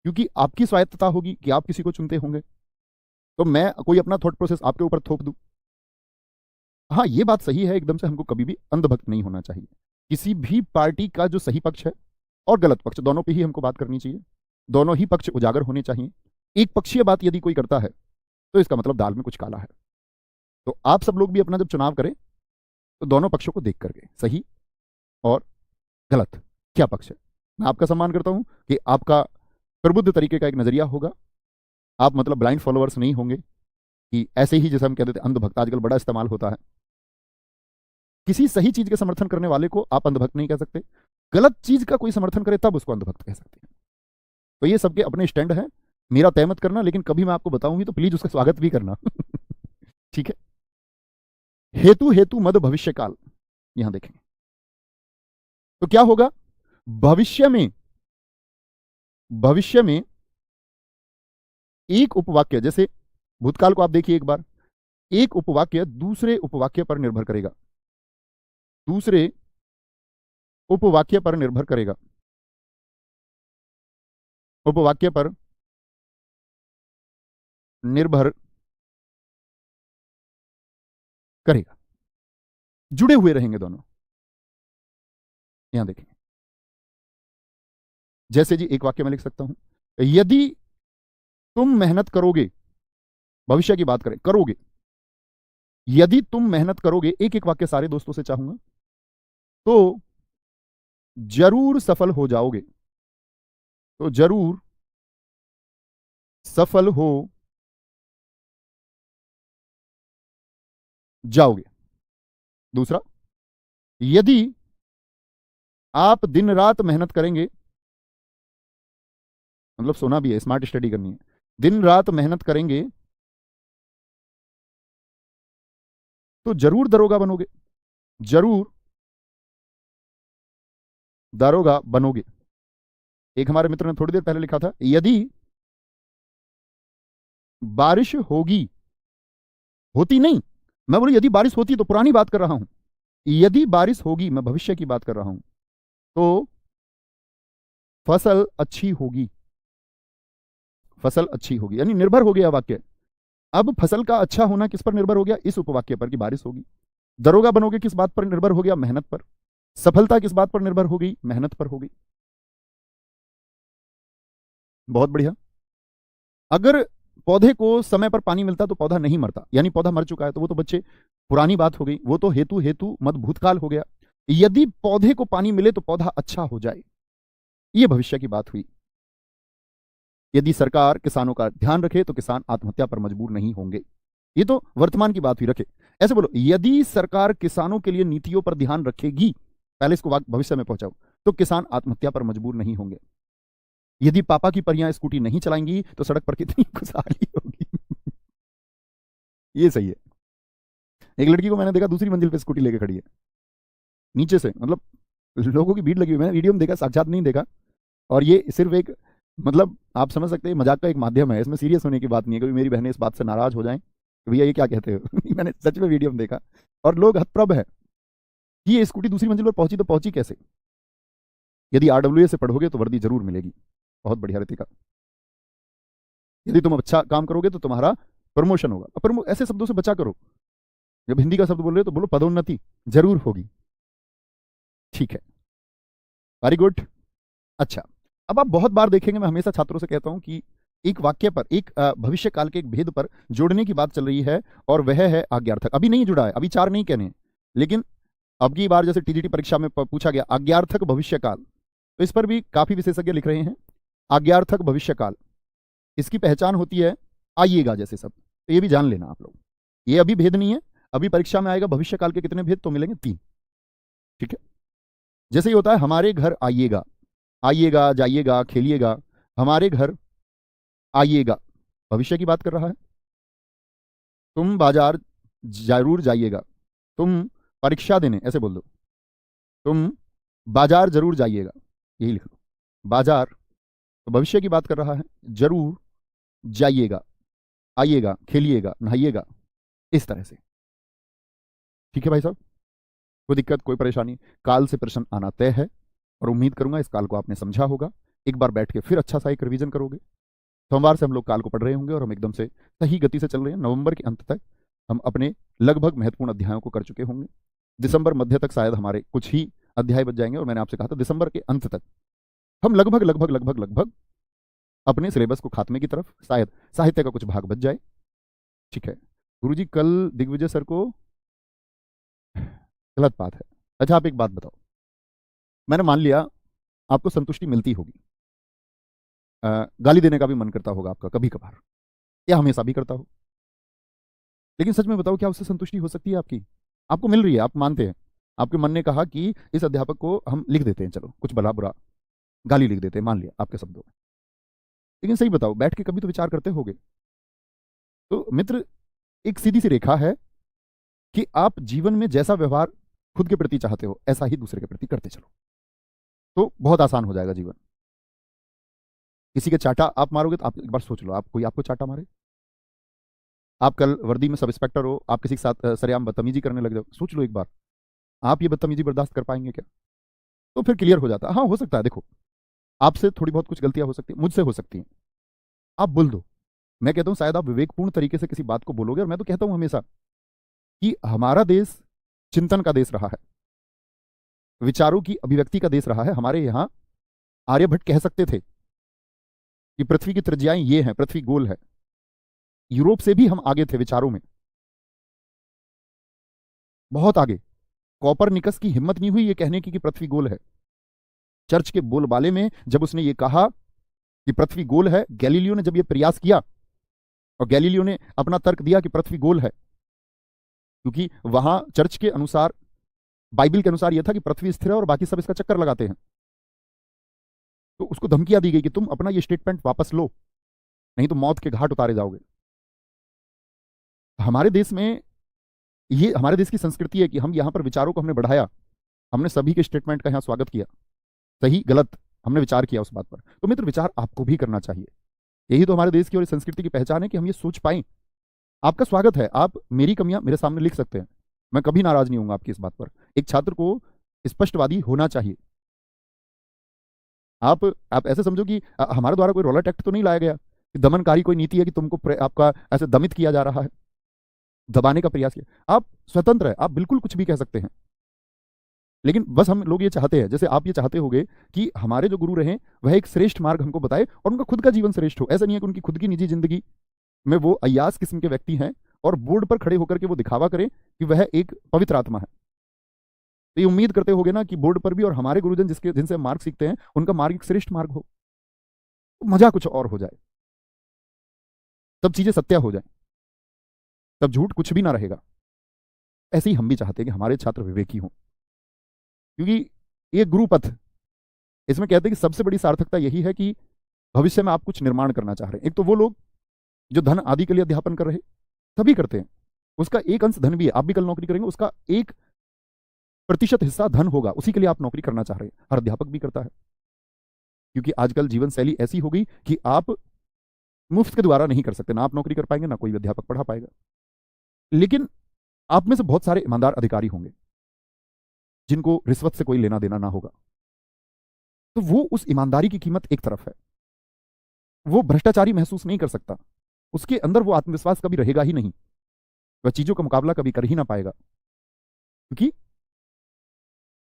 क्योंकि आपकी स्वायत्तता होगी कि आप किसी को चुनते होंगे। तो मैं कोई अपना थॉट प्रोसेस आपके ऊपर थोप दूं? हाँ, ये बात सही है, एकदम से हमको कभी भी अंधभक्त नहीं होना चाहिए। किसी भी पार्टी का जो सही पक्ष है और गलत पक्ष, दोनों पे ही हमको बात करनी चाहिए, दोनों ही पक्ष उजागर होने चाहिए। एक पक्षीय बात यदि कोई करता है तो इसका मतलब दाल में कुछ काला है। तो आप सब लोग भी अपना जब चुनाव करें तो दोनों पक्षों को देख करके, सही और गलत क्या पक्ष है। मैं आपका सम्मान करता हूं कि आपका प्रबुद्ध तरीके का एक नजरिया होगा, आप मतलब ब्लाइंड फॉलोअर्स नहीं होंगे कि ऐसे ही, जैसे हम कहते थे अंधभक्त आजकल बड़ा इस्तेमाल होता है। किसी सही चीज के समर्थन करने वाले को आप अंधभक्त नहीं कह सकते, गलत चीज का कोई समर्थन करे तब उसको अंधभक्त कह सकते हैं। तो ये सबके अपने स्टैंड है, मेरा तय मत करना, लेकिन कभी मैं आपको बताऊंगी तो प्लीज उसका स्वागत भी करना। ठीक है। हेतु, हेतु मद भविष्य काल, यहां देखेंगे तो क्या होगा। भविष्य में, भविष्य में एक उपवाक्य, जैसे भूतकाल को आप देखिए एक बार, एक उपवाक्य दूसरे उपवाक्य पर निर्भर करेगा, दूसरे उपवाक्य पर निर्भर करेगा, उपवाक्य पर निर्भर करेगा, जुड़े हुए रहेंगे दोनों। यहां देखें, जैसे जी एक वाक्य में लिख सकता हूं, यदि तुम मेहनत करोगे, भविष्य की बात करें, करोगे, यदि तुम मेहनत करोगे, एक एक वाक्य सारे दोस्तों से चाहूंगा, तो जरूर सफल हो जाओगे, तो जरूर सफल हो जाओगे। दूसरा, यदि आप दिन रात मेहनत करेंगे, मतलब सोना भी है, स्मार्ट स्टडी करनी है, दिन रात मेहनत करेंगे तो जरूर दरोगा बनोगे, जरूर दरोगा बनोगे। एक हमारे मित्र ने थोड़ी देर पहले लिखा था, यदि बारिश होगी, होती नहीं, मैं बोलूं यदि बारिश होती, तो पुरानी बात कर रहा हूं, यदि बारिश होगी, मैं भविष्य की बात कर रहा हूं, तो फसल अच्छी होगी, फसल अच्छी होगी, यानी निर्भर हो गया वाक्य। अब फसल का अच्छा होना किस पर निर्भर हो गया, इस उपवाक्य पर कि बारिश होगी। दरोगा बनोगे किस बात पर निर्भर हो गया, मेहनत पर। सफलता किस बात पर निर्भर हो गई, मेहनत पर हो गई। बहुत बढ़िया। अगर पौधे को समय पर पानी मिलता तो पौधा नहीं मरता, यानी पौधा मर चुका है, तो वो तो बच्चे पुरानी बात हो गई, वो तो हेतु, हेतु मत भूतकाल हो गया। यदि पौधे को पानी मिले तो पौधा अच्छा हो जाए, ये भविष्य की बात हुई। यदि सरकार किसानों का ध्यान रखे तो किसान आत्महत्या पर मजबूर नहीं होंगे, ये तो वर्तमान की बात हुई। रखे, ऐसे बोलो, यदि सरकार किसानों के लिए नीतियों पर ध्यान रखेगी, पहले इसको भविष्य में पहुंचाओ, तो किसान आत्महत्या पर मजबूर नहीं होंगे। यदि पापा की परियां स्कूटी नहीं चलाएंगी तो सड़क पर कितनी खुशहाली होगी। ये सही है। एक लड़की को मैंने देखा दूसरी मंजिल पे स्कूटी लेके खड़ी है, नीचे से, मतलब लोगों की भीड़ लगी हुई, मैंने वीडियो में देखा, साक्षात नहीं देखा। और ये सिर्फ एक, मतलब आप समझ सकते हैं, मजाक का एक माध्यम है, इसमें सीरियस होने की बात नहीं है। कभी मेरी बहनें इस बात से नाराज हो जाएं कि भैया ये क्या कहते हो। मैंने सच में वीडियो में देखा, और लोग हतप्रभ है कि ये स्कूटी दूसरी मंजिल पर पहुंची तो पहुंची कैसे। यदि RWA से पढ़ोगे तो वर्दी जरूर मिलेगी। बहुत बढ़िया रितिका, यदि तुम अच्छा काम करोगे तो तुम्हारा प्रमोशन होगा। ऐसे शब्दों से बचा करो, जब हिंदी का शब्द बोल रहे हो तो बोलो पदोन्नति जरूर होगी। ठीक है, वेरी गुड। अच्छा, अब आप बहुत बार देखेंगे, मैं हमेशा छात्रों से कहता हूं कि एक वाक्य पर, एक भविष्य काल के एक भेद पर जोड़ने की बात चल रही है, और वह है आज्ञार्थक। अभी नहीं जुड़ा है, अभी चार नहीं कहने हैं, लेकिन अब की बार जैसे टीजीटी परीक्षा में पूछा गया आज्ञार्थक भविष्य काल, तो इस पर भी काफी विशेषज्ञ लिख रहे हैं आज्ञार्थक भविष्य काल, इसकी पहचान होती है आइएगा जैसे सब। तो ये भी जान लेना आप लोग, ये अभी भेद नहीं है, अभी परीक्षा में आएगा भविष्य काल के कितने भेद, तो मिलेंगे 3। ठीक है, जैसे ही होता है हमारे घर आइएगा, आइएगा जाइएगा खेलिएगा, हमारे घर आइएगा भविष्य की बात कर रहा है। तुम बाजार जरूर जाइएगा, तुम परीक्षा देने, ऐसे बोल दो, तुम बाजार जरूर जाइएगा, यही लिख लो, बाजार तो भविष्य की बात कर रहा है, जरूर जाइएगा, आइएगा, खेलिएगा, नहाइएगा, इस तरह से। ठीक है भाई साहब, कोई दिक्कत कोई परेशानी? काल से प्रश्न आना तय है, और उम्मीद करूंगा इस काल को आपने समझा होगा। एक बार बैठ के फिर अच्छा सा एक रिवीजन करोगे। सोमवार से हम लोग काल को पढ़ रहे होंगे, और हम एकदम से सही गति से चल रहे हैं। नवंबर के अंत तक हम अपने लगभग महत्वपूर्ण अध्यायों को कर चुके होंगे। दिसंबर मध्य तक शायद हमारे कुछ ही अध्याय बच जाएंगे, और मैंने आपसे कहा था दिसंबर के अंत तक हम लगभग लगभग लगभग लगभग अपने सिलेबस को खात्मे की तरफ, शायद साहित्य का कुछ भाग बच जाए। ठीक है गुरुजी, कल दिग्विजय सर को, गलत बात है। अच्छा आप एक बात बताओ, मैंने मान लिया आपको संतुष्टि मिलती होगी, गाली देने का भी मन करता होगा आपका कभी कभार, या हमेशा भी करता हो, लेकिन सच में बताओ क्या उससे संतुष्टि हो सकती है आपकी? आपको मिल रही है, आप मानते हैं, आपके मन ने कहा कि इस अध्यापक को हम लिख देते हैं, चलो कुछ भला बुरा गाली लिख देते हैं, मान लिया आपके शब्दों में, लेकिन सही बताओ बैठ के कभी तो विचार करते होगे? तो मित्र, एक सीधी सी रेखा है कि आप जीवन में जैसा व्यवहार खुद के प्रति चाहते हो ऐसा ही दूसरे के प्रति करते चलो, तो बहुत आसान हो जाएगा जीवन। किसी के चाटा आप मारोगे, तो आप एक बार सोच लो, आप कोई आपको चाटा मारे, आप कल वर्दी में सब इंस्पेक्टर हो, आप किसी के साथ सरेआम बदतमीजी करने लग जाओ, सोच लो एक बार, आप ये बदतमीजी बर्दाश्त कर पाएंगे क्या? तो फिर क्लियर हो जाता है। हाँ हो सकता है, देखो आपसे थोड़ी बहुत कुछ गलतियां हो सकती है, मुझसे हो सकती हैं, आप बोल दो। मैं कहता हूं शायद आप विवेकपूर्ण तरीके से किसी बात को बोलोगे, और मैं तो कहता हूं हमेशा कि हमारा देश चिंतन का देश रहा है, विचारों की अभिव्यक्ति का देश रहा है। हमारे यहां आर्यभट्ट कह सकते थे कि पृथ्वी की त्रिज्याएं ये हैं, पृथ्वी गोल है। यूरोप से भी हम आगे थे विचारों में, बहुत आगे। कॉपरनिकस की हिम्मत नहीं हुई ये कहने की कि पृथ्वी गोल है। चर्च के बोलबाले में जब उसने ये कहा कि पृथ्वी गोल है, गैलीलियो ने जब ये प्रयास किया, और गैलीलियो ने अपना तर्क दिया कि पृथ्वी गोल है, क्योंकि वहां चर्च के अनुसार, बाइबल के अनुसार यह था कि पृथ्वी स्थिर है और बाकी सब इसका चक्कर लगाते हैं, तो उसको धमकियां दी गई कि तुम अपना ये स्टेटमेंट वापस लो, नहीं तो मौत के घाट उतारे जाओगे। हमारे देश में ये, हमारे देश की संस्कृति है कि हम यहां पर विचारों को हमने बढ़ाया, हमने सभी के स्टेटमेंट का यहां स्वागत किया, सही गलत हमने विचार किया उस बात पर। तो मित्र, विचार आपको भी करना चाहिए, यही तो हमारे देश की और संस्कृति की पहचान है कि हम ये सोच पाएं। आपका स्वागत है, आप मेरी कमियां मेरे सामने लिख सकते हैं, मैं कभी नाराज नहीं हूंगा आपकी इस बात पर। एक छात्र को स्पष्टवादी होना चाहिए। आप ऐसे समझो कि हमारे द्वारा कोई रॉलेट एक्ट तो नहीं लाया गया कि दमनकारी कोई नीति है कि तुमको आपका ऐसे दमित किया जा रहा है, दबाने का प्रयास किया। आप स्वतंत्र है, आप बिल्कुल कुछ भी कह सकते हैं, लेकिन बस हम लोग ये चाहते हैं, जैसे आप ये चाहते होगे कि हमारे जो गुरु रहे वह एक श्रेष्ठ मार्ग हमको बताए, और उनका खुद का जीवन श्रेष्ठ हो। ऐसा नहीं है कि उनकी खुद की निजी जिंदगी में वो अय्यास किस्म के व्यक्ति हैं और बोर्ड पर खड़े होकर के वो दिखावा करें कि वह एक पवित्र आत्मा है। तो ये उम्मीद करते होगे ना कि बोर्ड पर भी और हमारे गुरुजन जिसके जिनसे मार्ग सीखते हैं उनका मार्ग एक श्रेष्ठ मार्ग हो, तो मजा कुछ और हो जाए, तब चीजें सत्य हो जाए, तब झूठ कुछ भी ना रहेगा। ऐसे ही हम भी चाहते हैं कि हमारे छात्र विवेकी हों, क्योंकि ये गुरुपथ, इसमें कहते हैं कि सबसे बड़ी सार्थकता यही है कि भविष्य में आप कुछ निर्माण करना चाह रहे हैं। एक तो वो लोग जो धन आदि के लिए अध्यापन कर रहे, सभी करते हैं, उसका एक अंश धन भी है। आप भी कल नौकरी करेंगे, उसका 1% हिस्सा धन होगा, उसी के लिए आप नौकरी करना चाह रहे हैं। हर अध्यापक भी करता है, क्योंकि आजकल जीवन शैली ऐसी हो गई कि आप मुफ्त के द्वारा नहीं कर सकते, ना आप नौकरी कर पाएंगे ना कोई अध्यापक पढ़ा पाएगा। लेकिन आप में से बहुत सारे ईमानदार अधिकारी होंगे जिनको रिश्वत से कोई लेना देना ना होगा, तो वो उस ईमानदारी की कीमत एक तरफ है, वो भ्रष्टाचारी महसूस नहीं कर सकता, उसके अंदर वो आत्मविश्वास कभी रहेगा ही नहीं, वह चीजों का मुकाबला कभी कर ही ना पाएगा, क्योंकि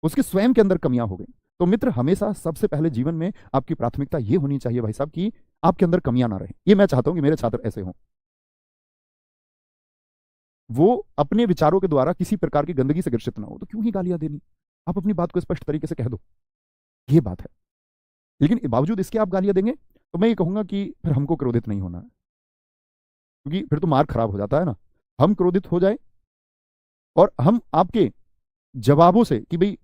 उसके स्वयं के अंदर कमियां हो गई। तो मित्र, हमेशा सबसे पहले जीवन में आपकी प्राथमिकता ये होनी चाहिए भाई साहब कि आपके अंदर कमियां ना रहे। ये मैं चाहता हूं कि मेरे छात्र ऐसे हों, वो अपने विचारों के द्वारा किसी प्रकार की गंदगी से ग्रसित ना हो। तो क्यों ही गालियां देनी, आप अपनी बात को स्पष्ट तरीके से कह दो, ये बात है। लेकिन बावजूद इसके आप गालियां देंगे तो मैं ये कहूंगा कि फिर हमको क्रोधित नहीं होना है, क्योंकि फिर तो मार्ग खराब हो जाता है ना। हम क्रोधित हो जाए और हम आपके जवाबों से कि भाई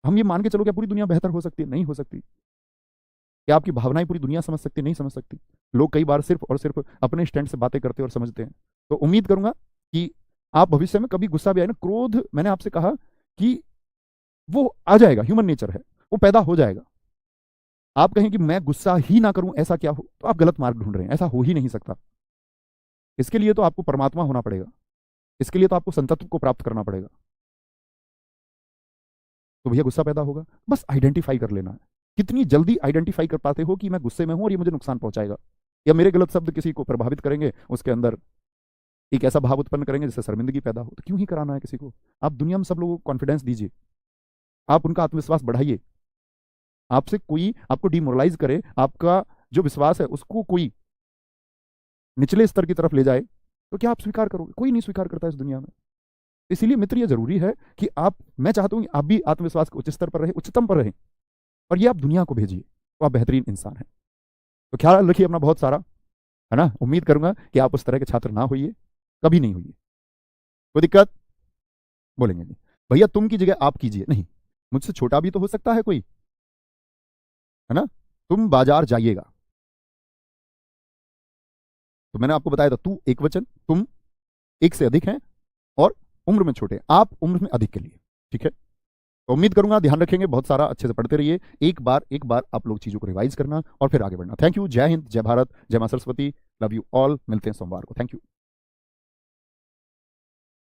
हम ये मान के चलो क्या पूरी दुनिया बेहतर हो सकती है? नहीं हो सकती। क्या आपकी भावनाएं पूरी दुनिया समझ सकती? नहीं समझ सकती। लोग कई बार सिर्फ और सिर्फ अपने स्टैंड से बातें करते और समझते हैं। तो उम्मीद करूंगा कि आप भविष्य में कभी गुस्सा भी आए ना, क्रोध, मैंने आपसे कहा कि वो आ जाएगा, ह्यूमन नेचर है, वो पैदा हो जाएगा। आप कहें कि मैं गुस्सा ही ना करूं, ऐसा क्या हो, तो आप गलत मार्ग ढूंढ रहे हैं। ऐसा हो ही नहीं सकता। इसके लिए तो आपको परमात्मा होना पड़ेगा, इसके लिए तो आपको संतत्व को प्राप्त करना पड़ेगा। तो भैया गुस्सा पैदा होगा, बस आइडेंटिफाई कर लेना है। कितनी जल्दी आइडेंटिफाई कर पाते हो कि मैं गुस्से में हूं और ये मुझे नुकसान पहुंचाएगा, या मेरे गलत शब्द किसी को प्रभावित करेंगे, उसके अंदर एक ऐसा भाव उत्पन्न करेंगे जिससे शर्मिंदगी पैदा हो, तो क्यों ही कराना है किसी को? आप दुनिया में सब लोगों को कॉन्फिडेंस दीजिए, आप उनका आत्मविश्वास बढ़ाइए। आपसे कोई आपको डिमोरलाइज करे, आपका जो विश्वास है उसको कोई निचले स्तर की तरफ ले जाए, तो क्या आप स्वीकार करोगे? कोई नहीं स्वीकार करता इस दुनिया में। इसीलिए मित्र, ये जरूरी है कि आप, मैं चाहता हूं कि आप भी आत्मविश्वास के उच्च स्तर पर रहे, उच्चतम पर रहें, और ये आप दुनिया को भेजिए, तो आप बेहतरीन इंसान हैं। तो ख्याल रखिए अपना बहुत सारा, है ना। उम्मीद करूंगा कि आप उस तरह के छात्र ना होइए, कभी नहीं होइए। कोई दिक्कत? बोलेंगे नहीं भैया तुम की जगह आप कीजिए, नहीं, मुझसे छोटा भी तो हो सकता है कोई, है ना। तुम बाजार जाइएगा, तो मैंने आपको बताया था तू एक वचन, तुम एक से अधिक हैं, और उम्र में छोटे, आप उम्र में अधिक के लिए, ठीक है। तो उम्मीद करूंगा ध्यान रखेंगे, बहुत सारा अच्छे से पढ़ते रहिए। एक बार आप लोग चीजों को रिवाइज करना और फिर आगे बढ़ना। Thank you. जय हिंद, जय भारत, जय मां सरस्वती। Love you all. मिलते हैं सोमवार को। Thank you.